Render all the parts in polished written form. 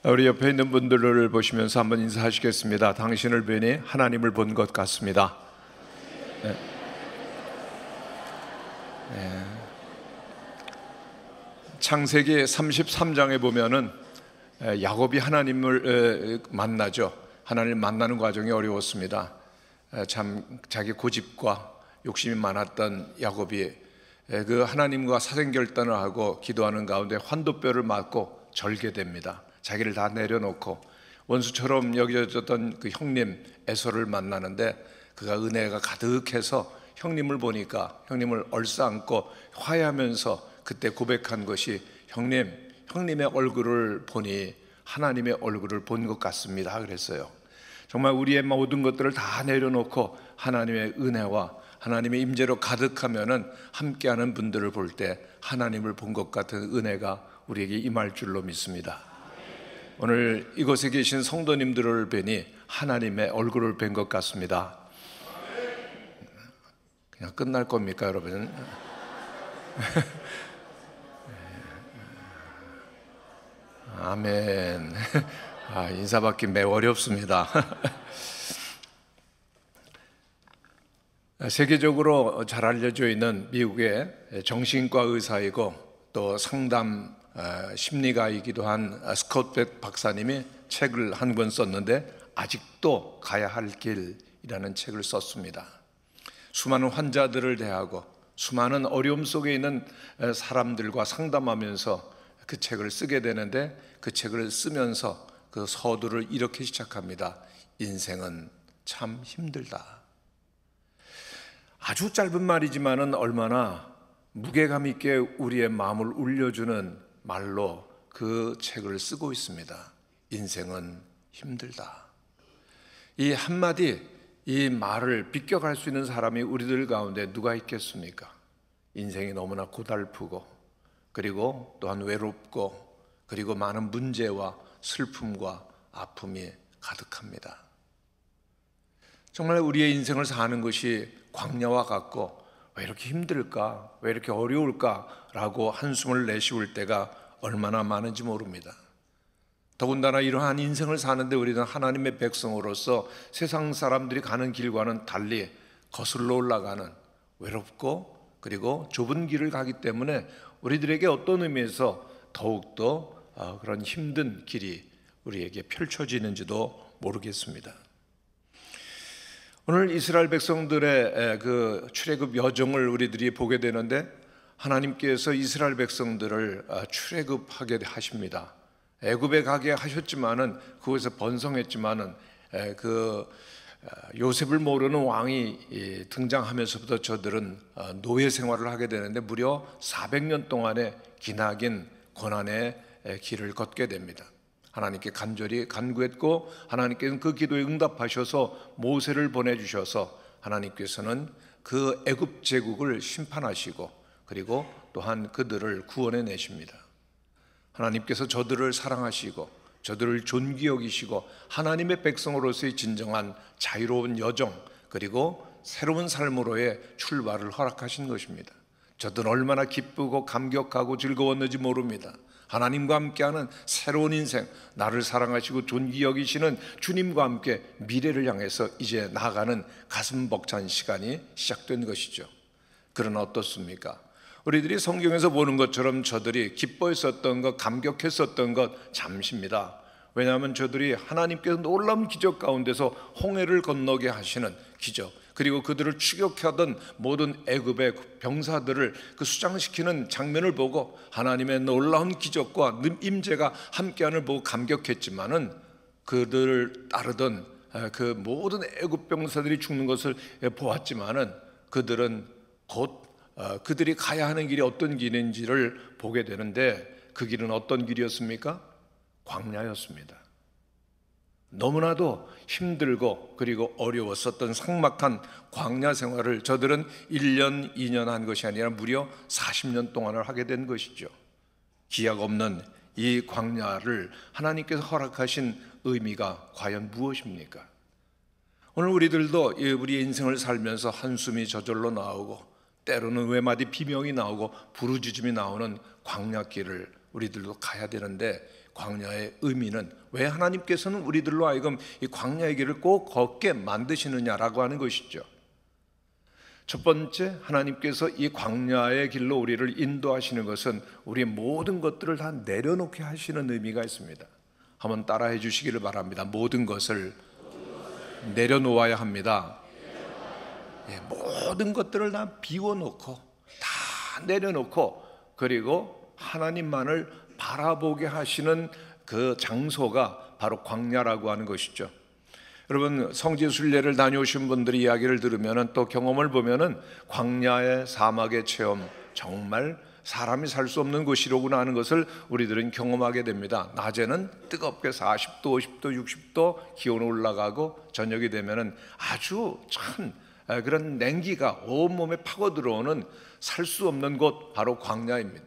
우리 옆에 있는 분들을 보시면서 한번 인사하시겠습니다. 당신을 뵈니 하나님을 본 것 같습니다. 네. 네. 창세기 33장에 보면은 야곱이 하나님을 만나죠. 하나님을 만나는 과정이 어려웠습니다. 참 자기 고집과 욕심이 많았던 야곱이 그 하나님과 사생결단을 하고 기도하는 가운데 환도뼈를 맞고 절개됩니다. 자기를 다 내려놓고 원수처럼 여겨졌던 그 형님 에서를 만나는데 그가 은혜가 가득해서 형님을 보니까 형님을 얼싸안고 화해하면서 그때 고백한 것이 형님의 얼굴을 보니 하나님의 얼굴을 본 것 같습니다 그랬어요. 정말 우리의 모든 것들을 다 내려놓고 하나님의 은혜와 하나님의 임재로 가득하면은 함께하는 분들을 볼 때 하나님을 본 것 같은 은혜가 우리에게 임할 줄로 믿습니다. 오늘 이곳에 계신 성도님들을 뵈니 하나님의 얼굴을 뵌 것 같습니다. 그냥 끝날 겁니까 여러분? 아멘. 인사받기 매우 어렵습니다. 세계적으로 잘 알려져 있는 미국의 정신과 의사이고 또 상담 심리가이기도 한 스콧 백 박사님이 책을 한 권 썼는데 아직도 가야 할 길이라는 책을 썼습니다. 수많은 환자들을 대하고 수많은 어려움 속에 있는 사람들과 상담하면서 그 책을 쓰게 되는데 그 책을 쓰면서 그 서두를 이렇게 시작합니다. 인생은 참 힘들다. 아주 짧은 말이지만은 얼마나 무게감 있게 우리의 마음을 울려주는 말로 그 책을 쓰고 있습니다. 인생은 힘들다. 이 한마디, 이 말을 비껴갈 수 있는 사람이 우리들 가운데 누가 있겠습니까? 인생이 너무나 고달프고 그리고 또한 외롭고 그리고 많은 문제와 슬픔과 아픔이 가득합니다. 정말 우리의 인생을 사는 것이 광야와 같고 왜 이렇게 힘들까? 왜 이렇게 어려울까? 라고 한숨을 내쉬울 때가 얼마나 많은지 모릅니다. 더군다나 이러한 인생을 사는데 우리는 하나님의 백성으로서 세상 사람들이 가는 길과는 달리 거슬러 올라가는 외롭고 그리고 좁은 길을 가기 때문에 우리들에게 어떤 의미에서 더욱더 그런 힘든 길이 우리에게 펼쳐지는지도 모르겠습니다. 오늘 이스라엘 백성들의 그 출애굽 여정을 우리들이 보게 되는데 하나님께서 이스라엘 백성들을 출애굽하게 하십니다. 애굽에 가게 하셨지만은 그곳에서 번성했지만은 그 요셉을 모르는 왕이 등장하면서부터 저들은 노예 생활을 하게 되는데 무려 400년 동안의 기나긴 고난의 길을 걷게 됩니다. 하나님께 간절히 간구했고 하나님께서는 그 기도에 응답하셔서 모세를 보내주셔서 하나님께서는 그 애굽 제국을 심판하시고 그리고 또한 그들을 구원해 내십니다. 하나님께서 저들을 사랑하시고 저들을 존귀 여기시고 하나님의 백성으로서의 진정한 자유로운 여정 그리고 새로운 삶으로의 출발을 허락하신 것입니다. 저들은 얼마나 기쁘고 감격하고 즐거웠는지 모릅니다. 하나님과 함께하는 새로운 인생, 나를 사랑하시고 존귀 여기시는 주님과 함께 미래를 향해서 이제 나아가는 가슴 벅찬 시간이 시작된 것이죠. 그러나 어떻습니까? 우리들이 성경에서 보는 것처럼 저들이 기뻐했었던 것, 감격했었던 것 잠시입니다. 왜냐하면 저들이 하나님께서 놀라운 기적 가운데서 홍해를 건너게 하시는 기적, 그리고 그들을 추격하던 모든 애굽의 병사들을 그 수장시키는 장면을 보고 하나님의 놀라운 기적과 임재가 함께하는 보고 감격했지만은 그들을 따르던 그 모든 애굽 병사들이 죽는 것을 보았지만은 그들은 곧 그들이 가야 하는 길이 어떤 길인지를 보게 되는데 그 길은 어떤 길이었습니까? 광야였습니다. 너무나도 힘들고 그리고 어려웠었던 삭막한 광야 생활을 저들은 1년, 2년 한 것이 아니라 무려 40년 동안을 하게 된 것이죠. 기약 없는 이 광야를 하나님께서 허락하신 의미가 과연 무엇입니까? 오늘 우리들도 우리의 인생을 살면서 한숨이 저절로 나오고 때로는 외마디 비명이 나오고 부르짖음이 나오는 광야길을 우리들도 가야 되는데 광야의 의미는, 왜 하나님께서는 우리들로 하여금 이 광야의 길을 꼭 걷게 만드시느냐라고 하는 것이죠. 첫 번째, 하나님께서 이 광야의 길로 우리를 인도하시는 것은 우리의 모든 것들을 다 내려놓게 하시는 의미가 있습니다. 한번 따라해 주시기를 바랍니다. 모든 것을 내려놓아야 합니다. 모든 것들을 다 비워놓고, 다 내려놓고, 그리고 하나님만을 바라보게 하시는 그 장소가 바로 광야라고 하는 것이죠. 여러분, 성지순례를 다녀오신 분들이 이야기를 들으면, 또 경험을 보면은 광야의 사막의 체험, 정말 사람이 살 수 없는 곳이로구나 하는 것을 우리들은 경험하게 됩니다. 낮에는 뜨겁게 40도, 50도, 60도 기온이 올라가고, 저녁이 되면은 아주 찬 그런 냉기가 온몸에 파고 들어오는 살 수 없는 곳, 바로 광야입니다.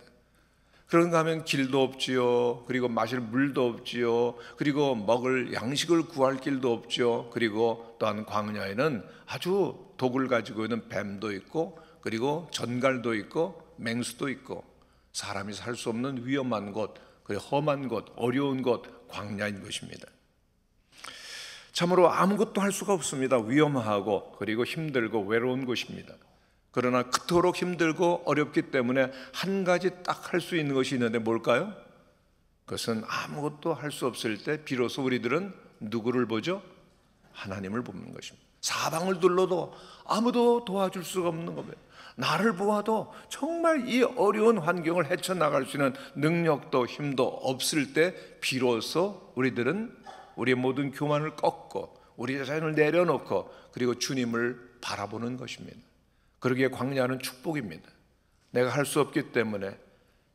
그런가 하면 길도 없지요. 그리고 마실 물도 없지요. 그리고 먹을 양식을 구할 길도 없지요. 그리고 또한 광야에는 아주 독을 가지고 있는 뱀도 있고, 그리고 전갈도 있고, 맹수도 있고, 사람이 살 수 없는 위험한 곳, 험한 곳, 어려운 곳, 광야인 것입니다. 참으로 아무것도 할 수가 없습니다. 위험하고, 그리고 힘들고 외로운 곳입니다. 그러나 그토록 힘들고 어렵기 때문에 한 가지 딱 할 수 있는 것이 있는데 뭘까요? 그것은 아무것도 할 수 없을 때 비로소 우리들은 누구를 보죠? 하나님을 보는 것입니다. 사방을 둘러도 아무도 도와줄 수가 없는 겁니다. 나를 보아도 정말 이 어려운 환경을 헤쳐나갈 수 있는 능력도 힘도 없을 때 비로소 우리들은 우리의 모든 교만을 꺾고, 우리 자신을 내려놓고, 그리고 주님을 바라보는 것입니다. 그러기에 광야는 축복입니다. 내가 할 수 없기 때문에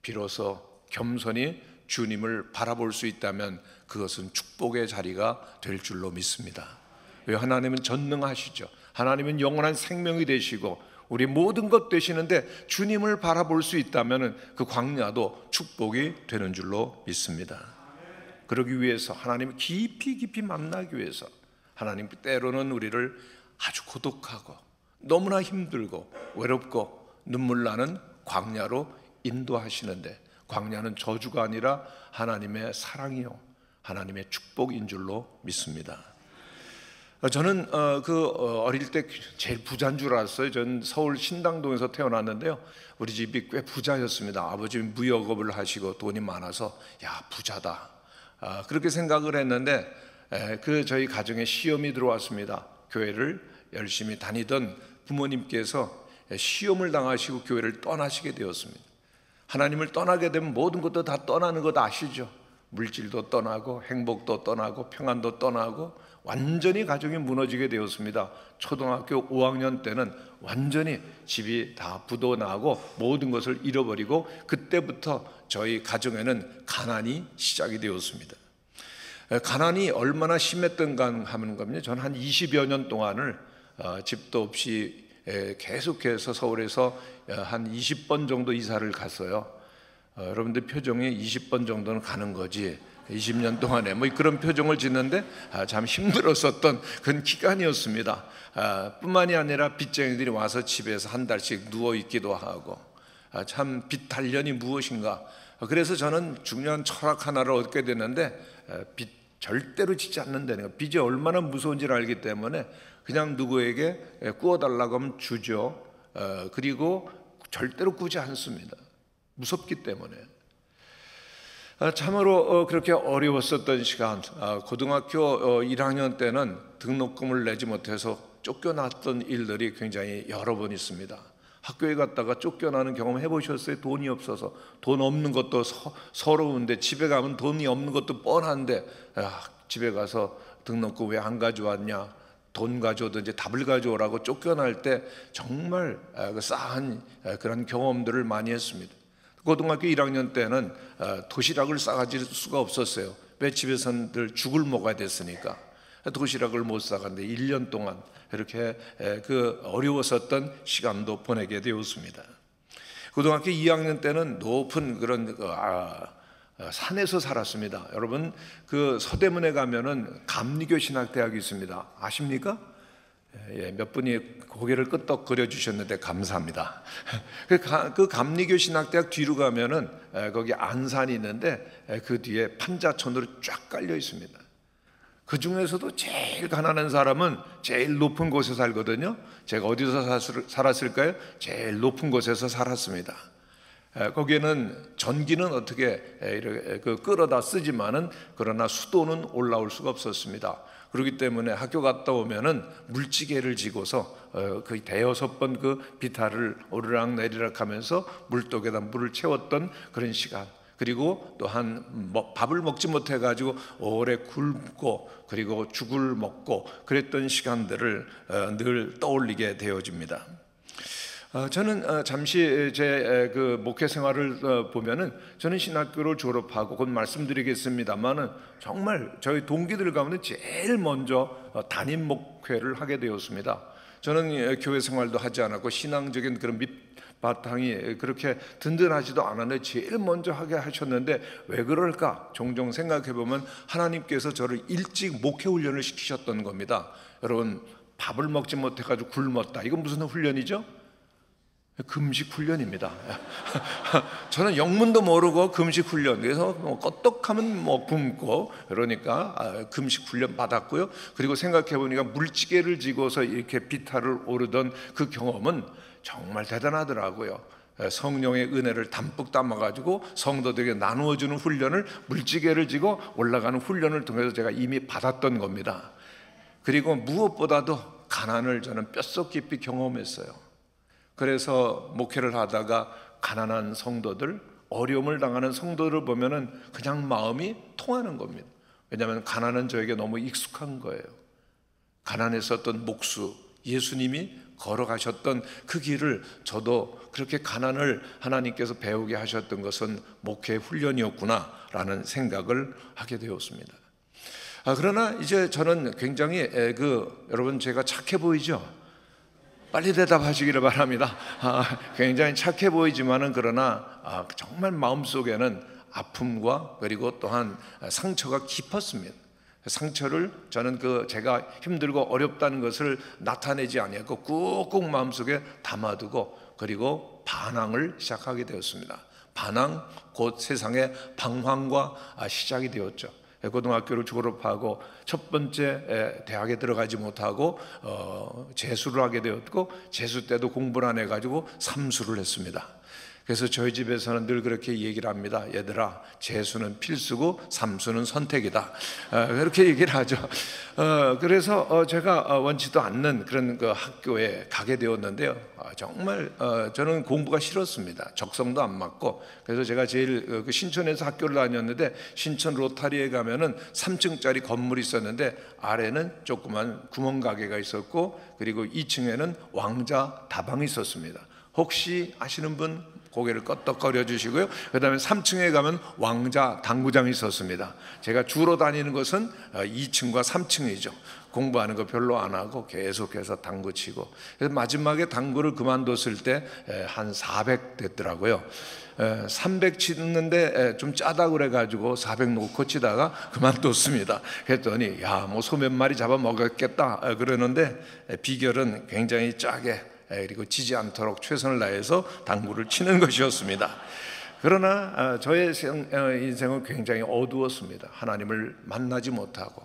비로소 겸손히 주님을 바라볼 수 있다면 그것은 축복의 자리가 될 줄로 믿습니다. 왜? 하나님은 전능하시죠. 하나님은 영원한 생명이 되시고 우리 모든 것 되시는데, 주님을 바라볼 수 있다면 그 광야도 축복이 되는 줄로 믿습니다. 그러기 위해서, 하나님을 깊이 만나기 위해서, 하나님 때로는 우리를 아주 고독하고 너무나 힘들고 외롭고 눈물 나는 광야로 인도하시는데, 광야는 저주가 아니라 하나님의 사랑이요 하나님의 축복인 줄로 믿습니다. 저는 어릴 때 제일 부자인 줄 알았어요. 저는 서울 신당동에서 태어났는데요, 우리 집이 꽤 부자였습니다. 아버지 무역업을 하시고 돈이 많아서 야, 부자다, 그렇게 생각을 했는데, 저희 가정에 시험이 들어왔습니다. 교회를 열심히 다니던 부모님께서 시험을 당하시고 교회를 떠나시게 되었습니다. 하나님을 떠나게 되면 모든 것도 다 떠나는 것 아시죠? 물질도 떠나고, 행복도 떠나고, 평안도 떠나고, 완전히 가정이 무너지게 되었습니다. 초등학교 5학년 때는 완전히 집이 다 부도나고 모든 것을 잃어버리고, 그때부터 저희 가정에는 가난이 시작이 되었습니다. 가난이 얼마나 심했던가 하는 겁니다. 저는 한 20여 년 동안을 집도 없이 계속해서 서울에서 한 20번 정도 이사를 갔어요. 여러분들 표정이 20번 정도는 가는 거지 20년 동안에 뭐 그런 표정을 짓는데 참 힘들었었던 그런 기간이었습니다. 뿐만이 아니라 빚쟁이들이 와서 집에서 한 달씩 누워 있기도 하고, 참 빚 단련이 무엇인가. 그래서 저는 중요한 철학 하나를 얻게 됐는데, 빚 절대로 짓지 않는다는 거. 빚이 얼마나 무서운지를 알기 때문에 그냥 누구에게 꾸어달라고 하면 주죠. 그리고 절대로 꾸지 않습니다. 무섭기 때문에. 참으로 그렇게 어려웠었던 시간, 고등학교 1학년 때는 등록금을 내지 못해서 쫓겨났던 일들이 굉장히 여러 번 있습니다. 학교에 갔다가 쫓겨나는 경험 해보셨어요? 돈이 없어서. 돈 없는 것도 서러운데, 집에 가면 돈이 없는 것도 뻔한데, 집에 가서 등록금 왜 안 가져왔냐, 돈 가져오든지 답을 가져오라고 쫓겨날 때 정말 싸한 그런 경험들을 많이 했습니다. 고등학교 1학년 때는 도시락을 싸가질 수가 없었어요. 왜? 집에서는 늘 죽을 먹어야 됐으니까. 도시락을 못 싸갔는데 1년 동안 이렇게 어려웠었던 시간도 보내게 되었습니다. 고등학교 2학년 때는 높은 그런 산에서 살았습니다. 여러분, 서대문에 가면은 감리교 신학대학이 있습니다. 아십니까? 몇 분이 고개를 끄덕거려 주셨는데 감사합니다. 그 감리교 신학대학 뒤로 가면은 거기 안산이 있는데 그 뒤에 판자촌으로 쫙 깔려 있습니다. 그 중에서도 제일 가난한 사람은 제일 높은 곳에 살거든요. 제가 어디서 살았을까요? 제일 높은 곳에서 살았습니다. 거기에는 전기는 어떻게 이렇게 끌어다 쓰지만은 그러나 수도는 올라올 수가 없었습니다. 그렇기 때문에 학교 갔다 오면은 물지개를 지고서 거의 대여섯 번 그 비탈을 오르락 내리락 하면서 물독에다 물을 채웠던 그런 시간. 그리고 또한 밥을 먹지 못해 가지고 오래 굶고 그리고 죽을 먹고 그랬던 시간들을 늘 떠올리게 되어집니다. 저는 잠시 제 그 목회 생활을 보면은 저는 신학교를 졸업하고 곧 말씀드리겠습니다만은 정말 저희 동기들 가운데 제일 먼저 담임 목회를 하게 되었습니다. 저는 교회 생활도 하지 않았고 신앙적인 그런 밑바탕이 그렇게 든든하지도 않았는데 제일 먼저 하게 하셨는데 왜 그럴까? 종종 생각해 보면 하나님께서 저를 일찍 목회 훈련을 시키셨던 겁니다. 여러분, 밥을 먹지 못해 가지고 굶었다. 이건 무슨 훈련이죠? 금식 훈련입니다. 저는 영문도 모르고 금식 훈련, 그래서 껐떡하면 굶고 그러니까 금식 훈련 받았고요. 그리고 생각해 보니까 물지개를 지고서 이렇게 비탈을 오르던 그 경험은 정말 대단하더라고요. 성령의 은혜를 담뿍 담아가지고 성도들에게 나누어주는 훈련을 물지개를 지고 올라가는 훈련을 통해서 제가 이미 받았던 겁니다. 그리고 무엇보다도 가난을 저는 뼛속 깊이 경험했어요. 그래서 목회를 하다가 가난한 성도들, 어려움을 당하는 성도들을 보면은 그냥 마음이 통하는 겁니다. 왜냐하면 가난은 저에게 너무 익숙한 거예요. 가난했었던 목수 예수님이 걸어가셨던 그 길을 저도 그렇게 가난을 하나님께서 배우게 하셨던 것은 목회 훈련이었구나라는 생각을 하게 되었습니다. 그러나 이제 저는 굉장히 여러분 제가 착해 보이죠? 빨리 대답하시기를 바랍니다. 굉장히 착해 보이지만은 그러나 정말 마음속에는 아픔과 그리고 또한 상처가 깊었습니다. 상처를 저는 제가 힘들고 어렵다는 것을 나타내지 아니하고 꾹꾹 마음속에 담아두고 그리고 반항을 시작하게 되었습니다. 반항 곧 세상의 방황과 시작이 되었죠. 고등학교를 졸업하고 첫 번째 대학에 들어가지 못하고 재수를 하게 되었고 재수 때도 공부를 안 해가지고 삼수를 했습니다. 그래서 저희 집에서는 늘 그렇게 얘기를 합니다. 얘들아, 재수는 필수고 삼수는 선택이다. 그렇게 얘기를 하죠. 그래서 제가 원치도 않는 그런 그 학교에 가게 되었는데요. 정말 저는 공부가 싫었습니다. 적성도 안 맞고. 그래서 제가 제일 신촌에서 학교를 다녔는데 신촌 로타리에 가면은 3층짜리 건물이 있었는데 아래는 조그만 구멍가게가 있었고 그리고 2층에는 왕자 다방이 있었습니다. 혹시 아시는 분 고개를 끄덕거려 주시고요. 그 다음에 3층에 가면 왕자 당구장이 있었습니다. 제가 주로 다니는 것은 2층과 3층이죠. 공부하는 거 별로 안 하고 계속해서 당구 치고, 그래서 마지막에 당구를 그만뒀을 때 한 400 됐더라고요. 300 치는데 좀 짜다 그래가지고 400 놓고 치다가 그만뒀습니다. 그랬더니 뭐 소 몇 마리 잡아 먹었겠다 그러는데 비결은 굉장히 짜게 그리고 지지 않도록 최선을 다해서 당구를 치는 것이었습니다. 그러나 저의 인생은 굉장히 어두웠습니다. 하나님을 만나지 못하고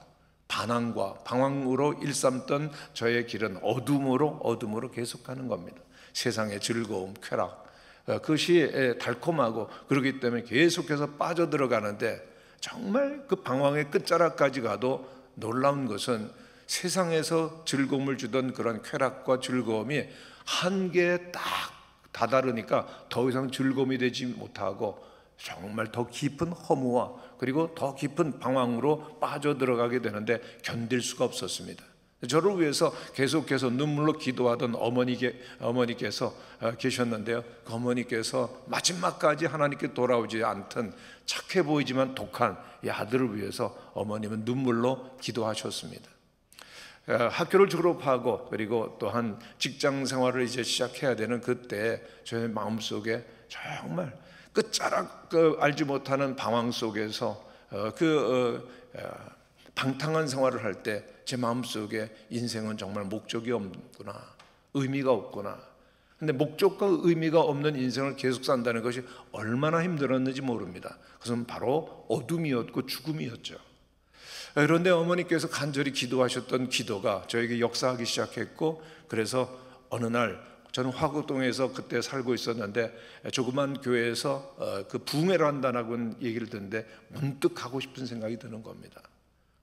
반항과 방황으로 일삼던 저의 길은 어둠으로 계속가는 겁니다. 세상의 즐거움, 쾌락, 그것이 달콤하고 그렇기 때문에 계속해서 빠져들어가는데 정말 그 방황의 끝자락까지 가도 놀라운 것은 세상에서 즐거움을 주던 그런 쾌락과 즐거움이 한계에 딱 다다르니까 더 이상 즐거움이 되지 못하고 정말 더 깊은 허무와 그리고 더 깊은 방황으로 빠져들어가게 되는데 견딜 수가 없었습니다. 저를 위해서 계속해서 눈물로 기도하던 어머니께서 계셨는데요. 그 어머니께서 마지막까지 하나님께 돌아오지 않던 착해 보이지만 독한 이 아들을 위해서 어머님은 눈물로 기도하셨습니다. 학교를 졸업하고 그리고 또한 직장 생활을 이제 시작해야 되는 그때 저의 마음속에 정말 끝자락 알지 못하는 방황 속에서 방탕한 생활을 할 때 제 마음속에 인생은 정말 목적이 없구나, 의미가 없구나. 근데 목적과 의미가 없는 인생을 계속 산다는 것이 얼마나 힘들었는지 모릅니다. 그것은 바로 어둠이었고 죽음이었죠. 그런데 어머니께서 간절히 기도하셨던 기도가 저에게 역사하기 시작했고, 그래서 어느 날 저는 화곡동에서 그때 살고 있었는데 조그만 교회에서 그 부흥회를 한다는 얘기를 듣는데 문득 가고 싶은 생각이 드는 겁니다.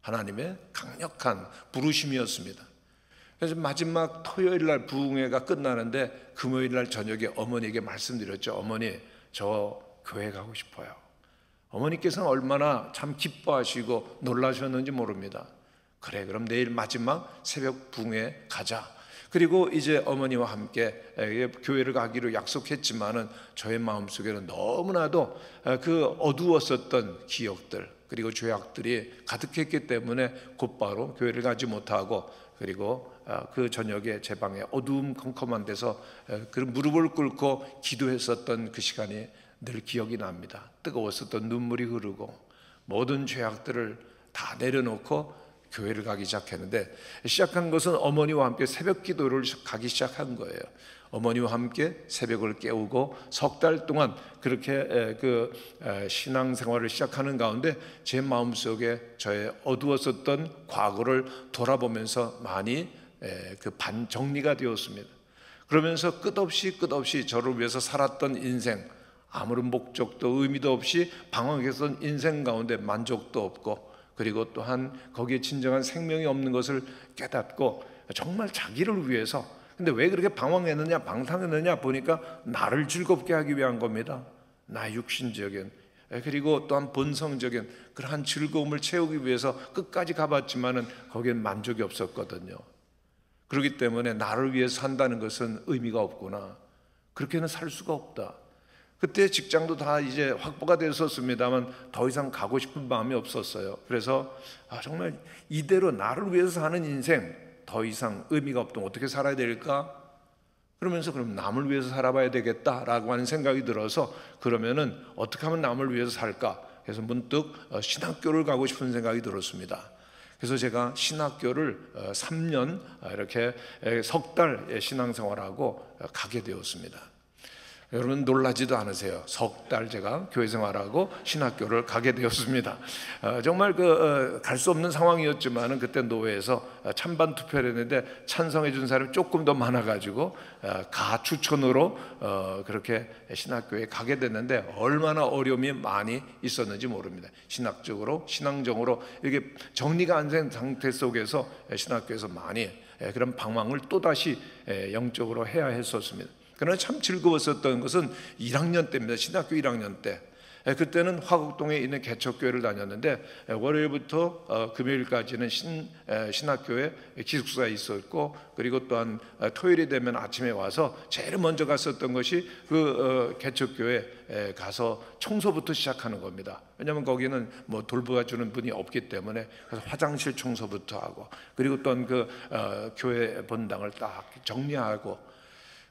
하나님의 강력한 부르심이었습니다. 그래서 마지막 토요일 날 부흥회가 끝나는데 금요일 날 저녁에 어머니에게 말씀드렸죠. 어머니, 저 교회 가고 싶어요. 어머니께서는 얼마나 참 기뻐하시고 놀라셨는지 모릅니다. 그래, 그럼 내일 마지막 새벽 부흥회 가자. 그리고 이제 어머니와 함께 교회를 가기로 약속했지만은 저의 마음속에는 너무나도 그 어두웠었던 기억들, 그리고 죄악들이 가득했기 때문에 곧바로 교회를 가지 못하고, 그리고 그 저녁에 제 방에 어두움 컴컴한 데서 그 무릎을 꿇고 기도했었던 그 시간이 늘 기억이 납니다. 뜨거웠었던 눈물이 흐르고 모든 죄악들을 다 내려놓고 교회를 가기 시작했는데, 시작한 것은 어머니와 함께 새벽 기도를 가기 시작한 거예요. 어머니와 함께 새벽을 깨우고 석 달 동안 그렇게 그 신앙생활을 시작하는 가운데 제 마음속에 저의 어두웠었던 과거를 돌아보면서 많이 그 반정리가 되었습니다. 그러면서 끝없이 저를 위해서 살았던 인생, 아무런 목적도 의미도 없이 방황했던 인생 가운데 만족도 없고, 그리고 또한 거기에 진정한 생명이 없는 것을 깨닫고 정말 자기를 위해서, 근데 왜 그렇게 방황했느냐, 방탕했느냐 보니까 나를 즐겁게 하기 위한 겁니다. 나의 육신적인, 그리고 또한 본성적인 그러한 즐거움을 채우기 위해서 끝까지 가봤지만은 거기엔 만족이 없었거든요. 그렇기 때문에 나를 위해서 산다는 것은 의미가 없구나, 그렇게는 살 수가 없다. 그때 직장도 다 이제 확보가 됐었습니다만 더 이상 가고 싶은 마음이 없었어요. 그래서 정말 이대로 나를 위해서 사는 인생 더 이상 의미가 없다면 어떻게 살아야 될까? 그러면서 그럼 남을 위해서 살아봐야 되겠다라고 하는 생각이 들어서, 그러면은 어떻게 하면 남을 위해서 살까? 그래서 문득 신학교를 가고 싶은 생각이 들었습니다. 그래서 제가 신학교를 3년 이렇게 석 달 신앙생활하고 가게 되었습니다. 여러분 놀라지도 않으세요. 석 달 제가 교회 생활하고 신학교를 가게 되었습니다. 정말 갈 수 없는 상황이었지만은 그때 노회에서 찬반 투표를 했는데 찬성해 준 사람이 조금 더 많아가지고 가추천으로 그렇게 신학교에 가게 됐는데 얼마나 어려움이 많이 있었는지 모릅니다. 신학적으로, 신앙적으로 이렇게 정리가 안 된 상태 속에서 신학교에서 많이 그런 방황을 또다시 영적으로 해야 했었습니다. 그러나 참 즐거웠었던 것은 1학년 때입니다. 신학교 1학년 때. 그때는 화곡동에 있는 개척교회를 다녔는데 월요일부터 금요일까지는 신학교에 기숙사에 있었고, 그리고 또한 토요일이 되면 아침에 와서 제일 먼저 갔었던 것이 그 개척교회에 가서 청소부터 시작하는 겁니다. 왜냐하면 거기는 뭐 돌보아주는 분이 없기 때문에, 그래서 화장실 청소부터 하고, 그리고 또한 그 교회 본당을 딱 정리하고,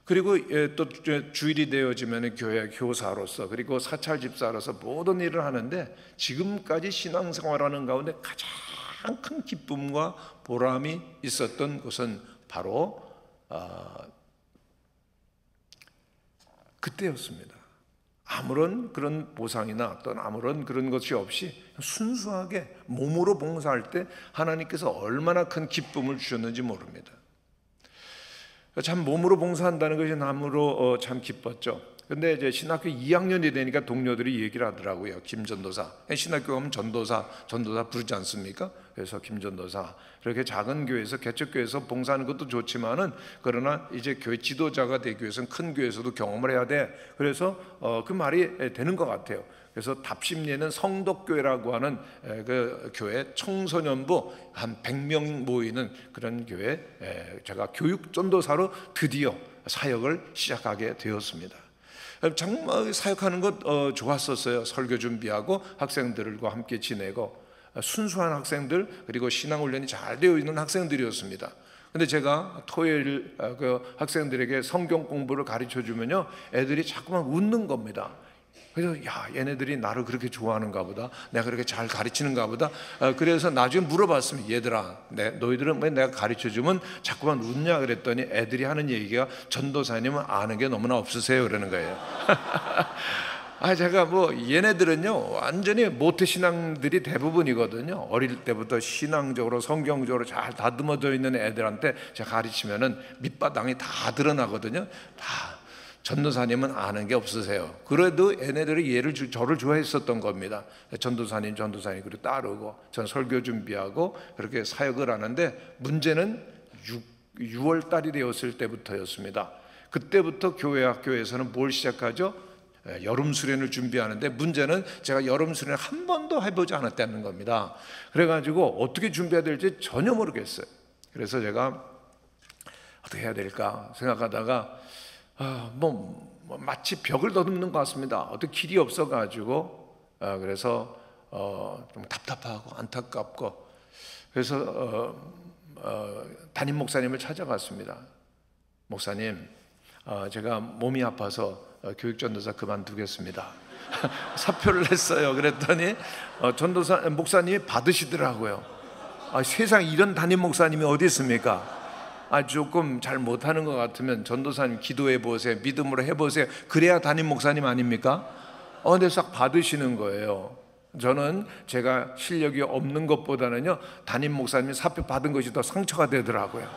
그리고 또 주일이 되어지면 교회 교사로서, 그리고 사찰 집사로서 모든 일을 하는데, 지금까지 신앙생활하는 가운데 가장 큰 기쁨과 보람이 있었던 것은 바로 그때였습니다. 아무런 그런 보상이나 또는 아무런 그런 것이 없이 순수하게 몸으로 봉사할 때 하나님께서 얼마나 큰 기쁨을 주셨는지 모릅니다. 참 몸으로 봉사한다는 것이 남으로 참 기뻤죠. 근데 이제 신학교 2학년이 되니까 동료들이 얘기를 하더라고요. 김전도사, 신학교 가면 전도사 부르지 않습니까? 그래서 김전도사, 그렇게 작은 교회에서, 개척교회에서 봉사하는 것도 좋지만은, 그러나 이제 교회 지도자가 되기 위해서는 큰 교회에서도 경험을 해야 돼. 그래서 그 말이 되는 것 같아요. 그래서 답심리에는 성덕교회라고 하는 그 교회 청소년부 한 100명 모이는 그런 교회, 제가 교육 전도사로 드디어 사역을 시작하게 되었습니다. 정말 사역하는 것 좋았었어요. 설교 준비하고 학생들과 함께 지내고, 순수한 학생들, 그리고 신앙훈련이 잘 되어 있는 학생들이었습니다. 근데 제가 토요일 그 학생들에게 성경 공부를 가르쳐 주면요, 애들이 자꾸만 웃는 겁니다. 그래서 야, 얘네들이 나를 그렇게 좋아하는가 보다, 내가 그렇게 잘 가르치는가 보다. 그래서 나중에 물어봤습니다. 얘들아, 너희들은 왜 내가 가르쳐주면 자꾸만 웃냐 그랬더니 애들이 하는 얘기가 전도사님은 아는 게 너무나 없으세요 그러는 거예요. 제가 얘네들은요 완전히 모태신앙들이 대부분이거든요. 어릴 때부터 신앙적으로 성경적으로 잘 다듬어져 있는 애들한테 제가 가르치면은 밑바닥이 다 드러나거든요. 다 전도사님은 아는 게 없으세요. 그래도 얘네들이 저를 좋아했었던 겁니다. 전도사님 그리고 따르고 전 설교 준비하고 그렇게 사역을 하는데, 문제는 6월 달이 되었을 때부터였습니다. 그때부터 학교에서는 뭘 시작하죠? 여름 수련을 준비하는데, 문제는 제가 여름 수련을 한 번도 해보지 않았다는 겁니다. 그래가지고 어떻게 준비해야 될지 전혀 모르겠어요. 그래서 제가 어떻게 해야 될까 생각하다가 마치 벽을 더듬는 것 같습니다. 어떻게 길이 없어가지고 그래서 좀 답답하고 안타깝고, 그래서 담임 목사님을 찾아갔습니다. 목사님, 제가 몸이 아파서 교육전도사 그만두겠습니다. 사표를 냈어요. 그랬더니 목사님이 받으시더라고요. 세상에 이런 담임 목사님이 어디 있습니까? 조금 잘 못하는 것 같으면 전도사님 기도해 보세요, 믿음으로 해보세요. 그래야 담임 목사님 아닙니까? 근데 싹 받으시는 거예요. 저는 제가 실력이 없는 것보다는요 담임 목사님이 사표 받은 것이 더 상처가 되더라고요.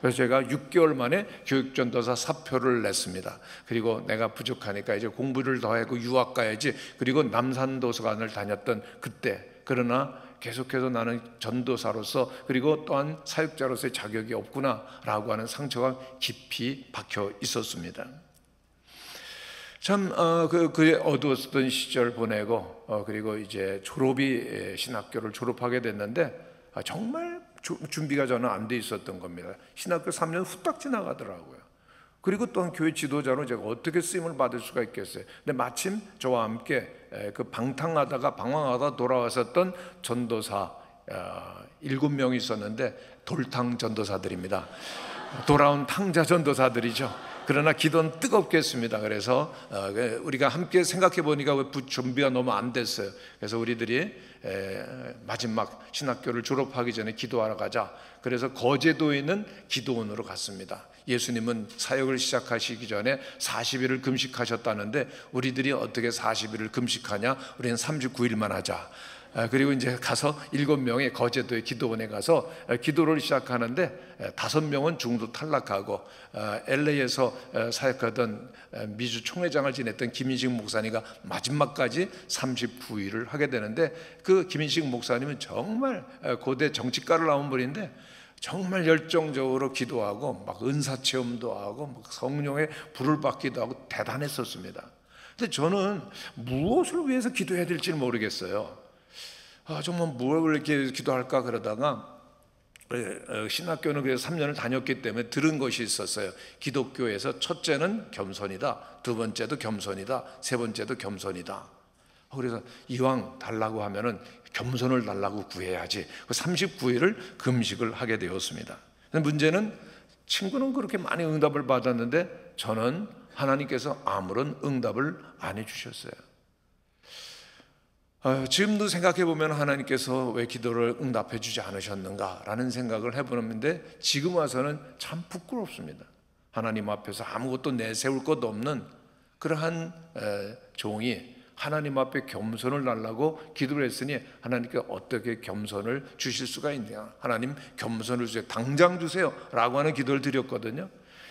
그래서 제가 6개월 만에 교육전도사 사표를 냈습니다. 그리고 내가 부족하니까 이제 공부를 더 하고 유학 가야지. 그리고 남산도서관을 다녔던 그때, 그러나 계속해서 나는 전도사로서 그리고 또한 사역자로서의 자격이 없구나라고 하는 상처가 깊이 박혀 있었습니다. 참 그 어두웠던 시절 보내고 그리고 이제 신학교를 졸업하게 됐는데 정말 준비가 저는 안 돼 있었던 겁니다. 신학교 3년 후딱 지나가더라고요. 그리고 또한 교회 지도자로 제가 어떻게 쓰임을 받을 수가 있겠어요. 근데 마침 저와 함께 방황하다 돌아왔었던 전도사 7명이 있었는데, 돌탕 전도사들입니다. 돌아온 탕자 전도사들이죠. 그러나 기도는 뜨겁게 했습니다. 그래서 우리가 함께 생각해 보니까 준비가 너무 안 됐어요. 그래서 우리들이 마지막 신학교를 졸업하기 전에 기도하러 가자. 그래서 거제도에 있는 기도원으로 갔습니다. 예수님은 사역을 시작하시기 전에 40일을 금식하셨다는데, 우리들이 어떻게 40일을 금식하냐? 우리는 39일만 하자. 그리고 이제 가서 7명의 거제도의 기도원에 가서 기도를 시작하는데, 5명은 중도 탈락하고 LA에서 사역하던 미주 총회장을 지냈던 김인식 목사님과 마지막까지 39일을 하게 되는데, 그 김인식 목사님은 정말 고대 정치과를 나온 분인데 정말 열정적으로 기도하고 막 은사 체험도 하고 막 성령의 불을 받기도 하고 대단했었습니다. 근데 저는 무엇을 위해서 기도해야 될지 모르겠어요. 정말 뭘 이렇게 기도할까 그러다가 신학교는 그래서 3년을 다녔기 때문에 들은 것이 있었어요. 기독교에서 첫째는 겸손이다, 두 번째도 겸손이다, 세 번째도 겸손이다. 그래서 이왕 달라고 하면은 겸손을 달라고 구해야지. 39일을 금식을 하게 되었습니다. 문제는 친구는 그렇게 많이 응답을 받았는데 저는 하나님께서 아무런 응답을 안 해주셨어요. 지금도 생각해 보면 하나님께서 왜 기도를 응답해 주지 않으셨는가라는 생각을 해보는데, 지금 와서는 참 부끄럽습니다. 하나님 앞에서 아무것도 내세울 것 없는 그러한 종이 하나님 앞에 겸손을 달라고 기도를 했으니 하나님께 어떻게 겸손을 주실 수가 있냐? 하나님 겸손을 주세요, 당장 주세요 라고 하는 기도를 드렸거든요.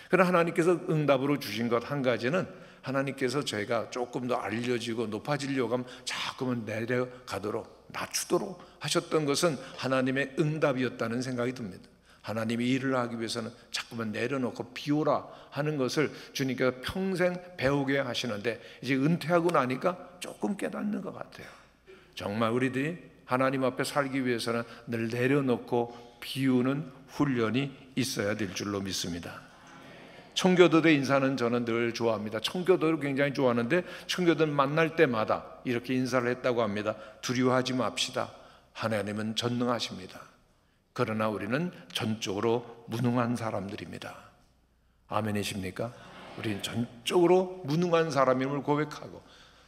그러나 하나님께서 응답으로 주신 것 한 가지는, 하나님께서 저희가 조금 더 알려지고 높아지려고 하면 자꾸만 내려가도록 낮추도록 하셨던 것은 하나님의 응답이었다는 생각이 듭니다. 하나님이 일을 하기 위해서는 자꾸만 내려놓고 비우라 하는 것을 주님께서 평생 배우게 하시는데, 이제 은퇴하고 나니까 조금 깨닫는 것 같아요. 정말 우리들이 하나님 앞에 살기 위해서는 늘 내려놓고 비우는 훈련이 있어야 될 줄로 믿습니다. 청교도들 인사는 저는 늘 좋아합니다. 청교도를 굉장히 좋아하는데, 청교도를 만날 때마다 이렇게 인사를 했다고 합니다. 두려워하지 맙시다. 하나님은 전능하십니다. 그러나 우리는 전적으로 무능한 사람들입니다. 아멘이십니까? 우리는 전적으로 무능한 사람임을 고백하고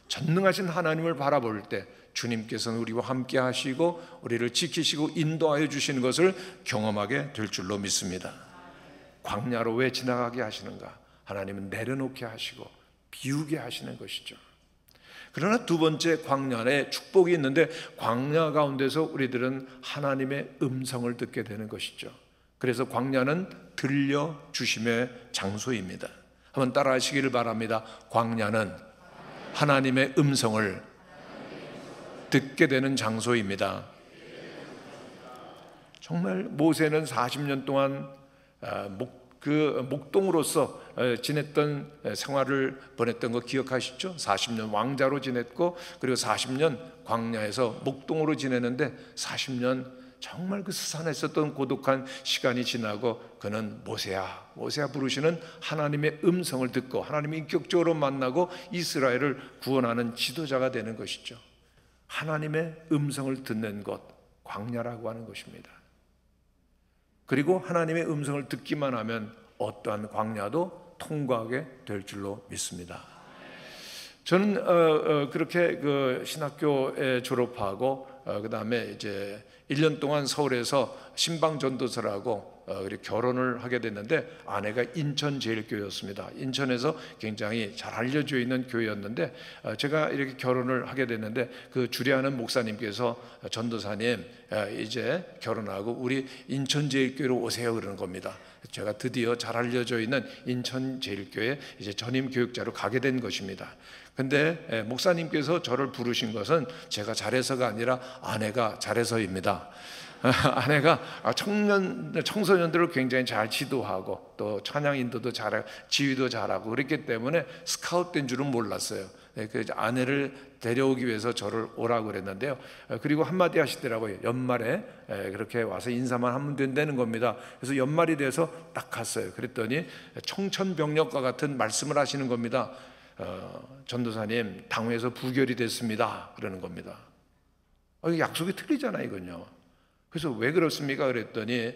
전능하신 하나님을 바라볼 때 주님께서는 우리와 함께 하시고 우리를 지키시고 인도하여 주시는 것을 경험하게 될 줄로 믿습니다. 광야로 왜 지나가게 하시는가? 하나님은 내려놓게 하시고 비우게 하시는 것이죠. 그러나 두 번째 광야에 축복이 있는데, 광야 가운데서 우리들은 하나님의 음성을 듣게 되는 것이죠. 그래서 광야는 들려주심의 장소입니다. 한번 따라 하시기를 바랍니다. 광야는 하나님의 음성을 듣게 되는 장소입니다. 정말 모세는 40년 동안 목동으로서 지냈던 생활을 보냈던 거 기억하시죠? 40년 왕자로 지냈고, 그리고 40년 광야에서 목동으로 지내는데 40년 정말 그 스산에 있었던 고독한 시간이 지나고 그는 모세야 부르시는 하나님의 음성을 듣고 하나님을 인격적으로 만나고 이스라엘을 구원하는 지도자가 되는 것이죠. 하나님의 음성을 듣는 것, 광야라고 하는 것입니다. 그리고 하나님의 음성을 듣기만 하면 어떠한 광야도 통과하게 될 줄로 믿습니다. 저는 그렇게 그 신학교에 졸업하고 그 다음에 이제 1년 동안 서울에서 신방전도사라고 결혼을 하게 됐는데, 아내가 인천제일교회였습니다. 인천에서 굉장히 잘 알려져 있는 교회였는데, 제가 이렇게 결혼을 하게 됐는데 그 주례하는 목사님께서 전도사님 이제 결혼하고 우리 인천제일교회로 오세요 그러는 겁니다. 제가 드디어 잘 알려져 있는 인천제일교회 이제 전임 교육자로 가게 된 것입니다. 근데 목사님께서 저를 부르신 것은 제가 잘해서가 아니라 아내가 잘해서입니다. 아내가 청소년들을 굉장히 잘 지도하고 또 찬양 인도도 잘하고 지휘도 잘하고 그랬기 때문에 스카웃된 줄은 몰랐어요. 그래서 아내를 데려오기 위해서 저를 오라고 그랬는데요. 그리고 한마디 하시더라고요. 연말에 그렇게 와서 인사만 하면 된다는 겁니다. 그래서 연말이 돼서 딱 갔어요. 그랬더니 청천벽력과 같은 말씀을 하시는 겁니다. 전도사님, 당회에서 부결이 됐습니다 그러는 겁니다. 약속이 틀리잖아요 이건요. 그래서 왜 그렇습니까 그랬더니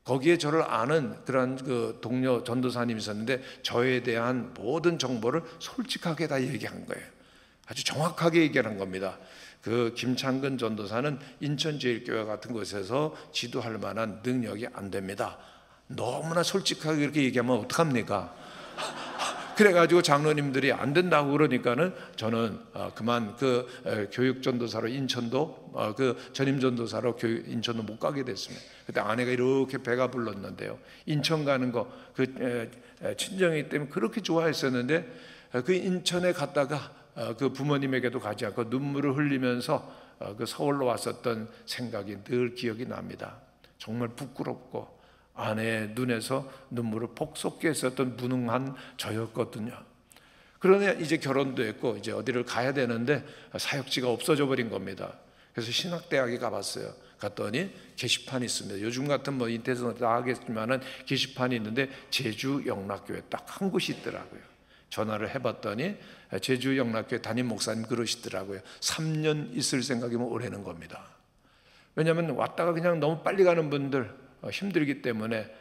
거기에 저를 아는 그런 그 동료 전도사님이 있었는데 저에 대한 모든 정보를 솔직하게 다 얘기한 거예요. 아주 정확하게 얘기한 겁니다. 그 김창근 전도사는 인천제일교회 같은 곳에서 지도할 만한 능력이 안 됩니다. 너무나 솔직하게 그렇게 얘기하면 어떡합니까? 그래가지고 장로님들이 안 된다고 그러니까는 저는 그만 그 교육전도사로 인천도 그 전임전도사로 인천도 못 가게 됐습니다. 그때 아내가 이렇게 배가 불렀는데요. 인천 가는 거 그 친정이기 때문에 그렇게 좋아했었는데 그 인천에 갔다가 그 부모님에게도 가지 않고 눈물을 흘리면서 그 서울로 왔었던 생각이 늘 기억이 납니다. 정말 부끄럽고 아내의 눈에서 눈물을 폭쏟게 했었던 무능한 저였거든요. 그러나 이제 결혼도 했고 이제 어디를 가야 되는데 사역지가 없어져 버린 겁니다. 그래서 신학대학에 가봤어요. 갔더니 게시판이 있습니다. 요즘 같은 뭐 인터넷에서 다 하겠지만은 게시판이 있는데 제주 영락교회 딱 한 곳이 있더라고요. 전화를 해봤더니 제주 영락교회 담임 목사님 그러시더라고요. 3년 있을 생각이면 오래는 겁니다. 왜냐하면 왔다가 그냥 너무 빨리 가는 분들 힘들기 때문에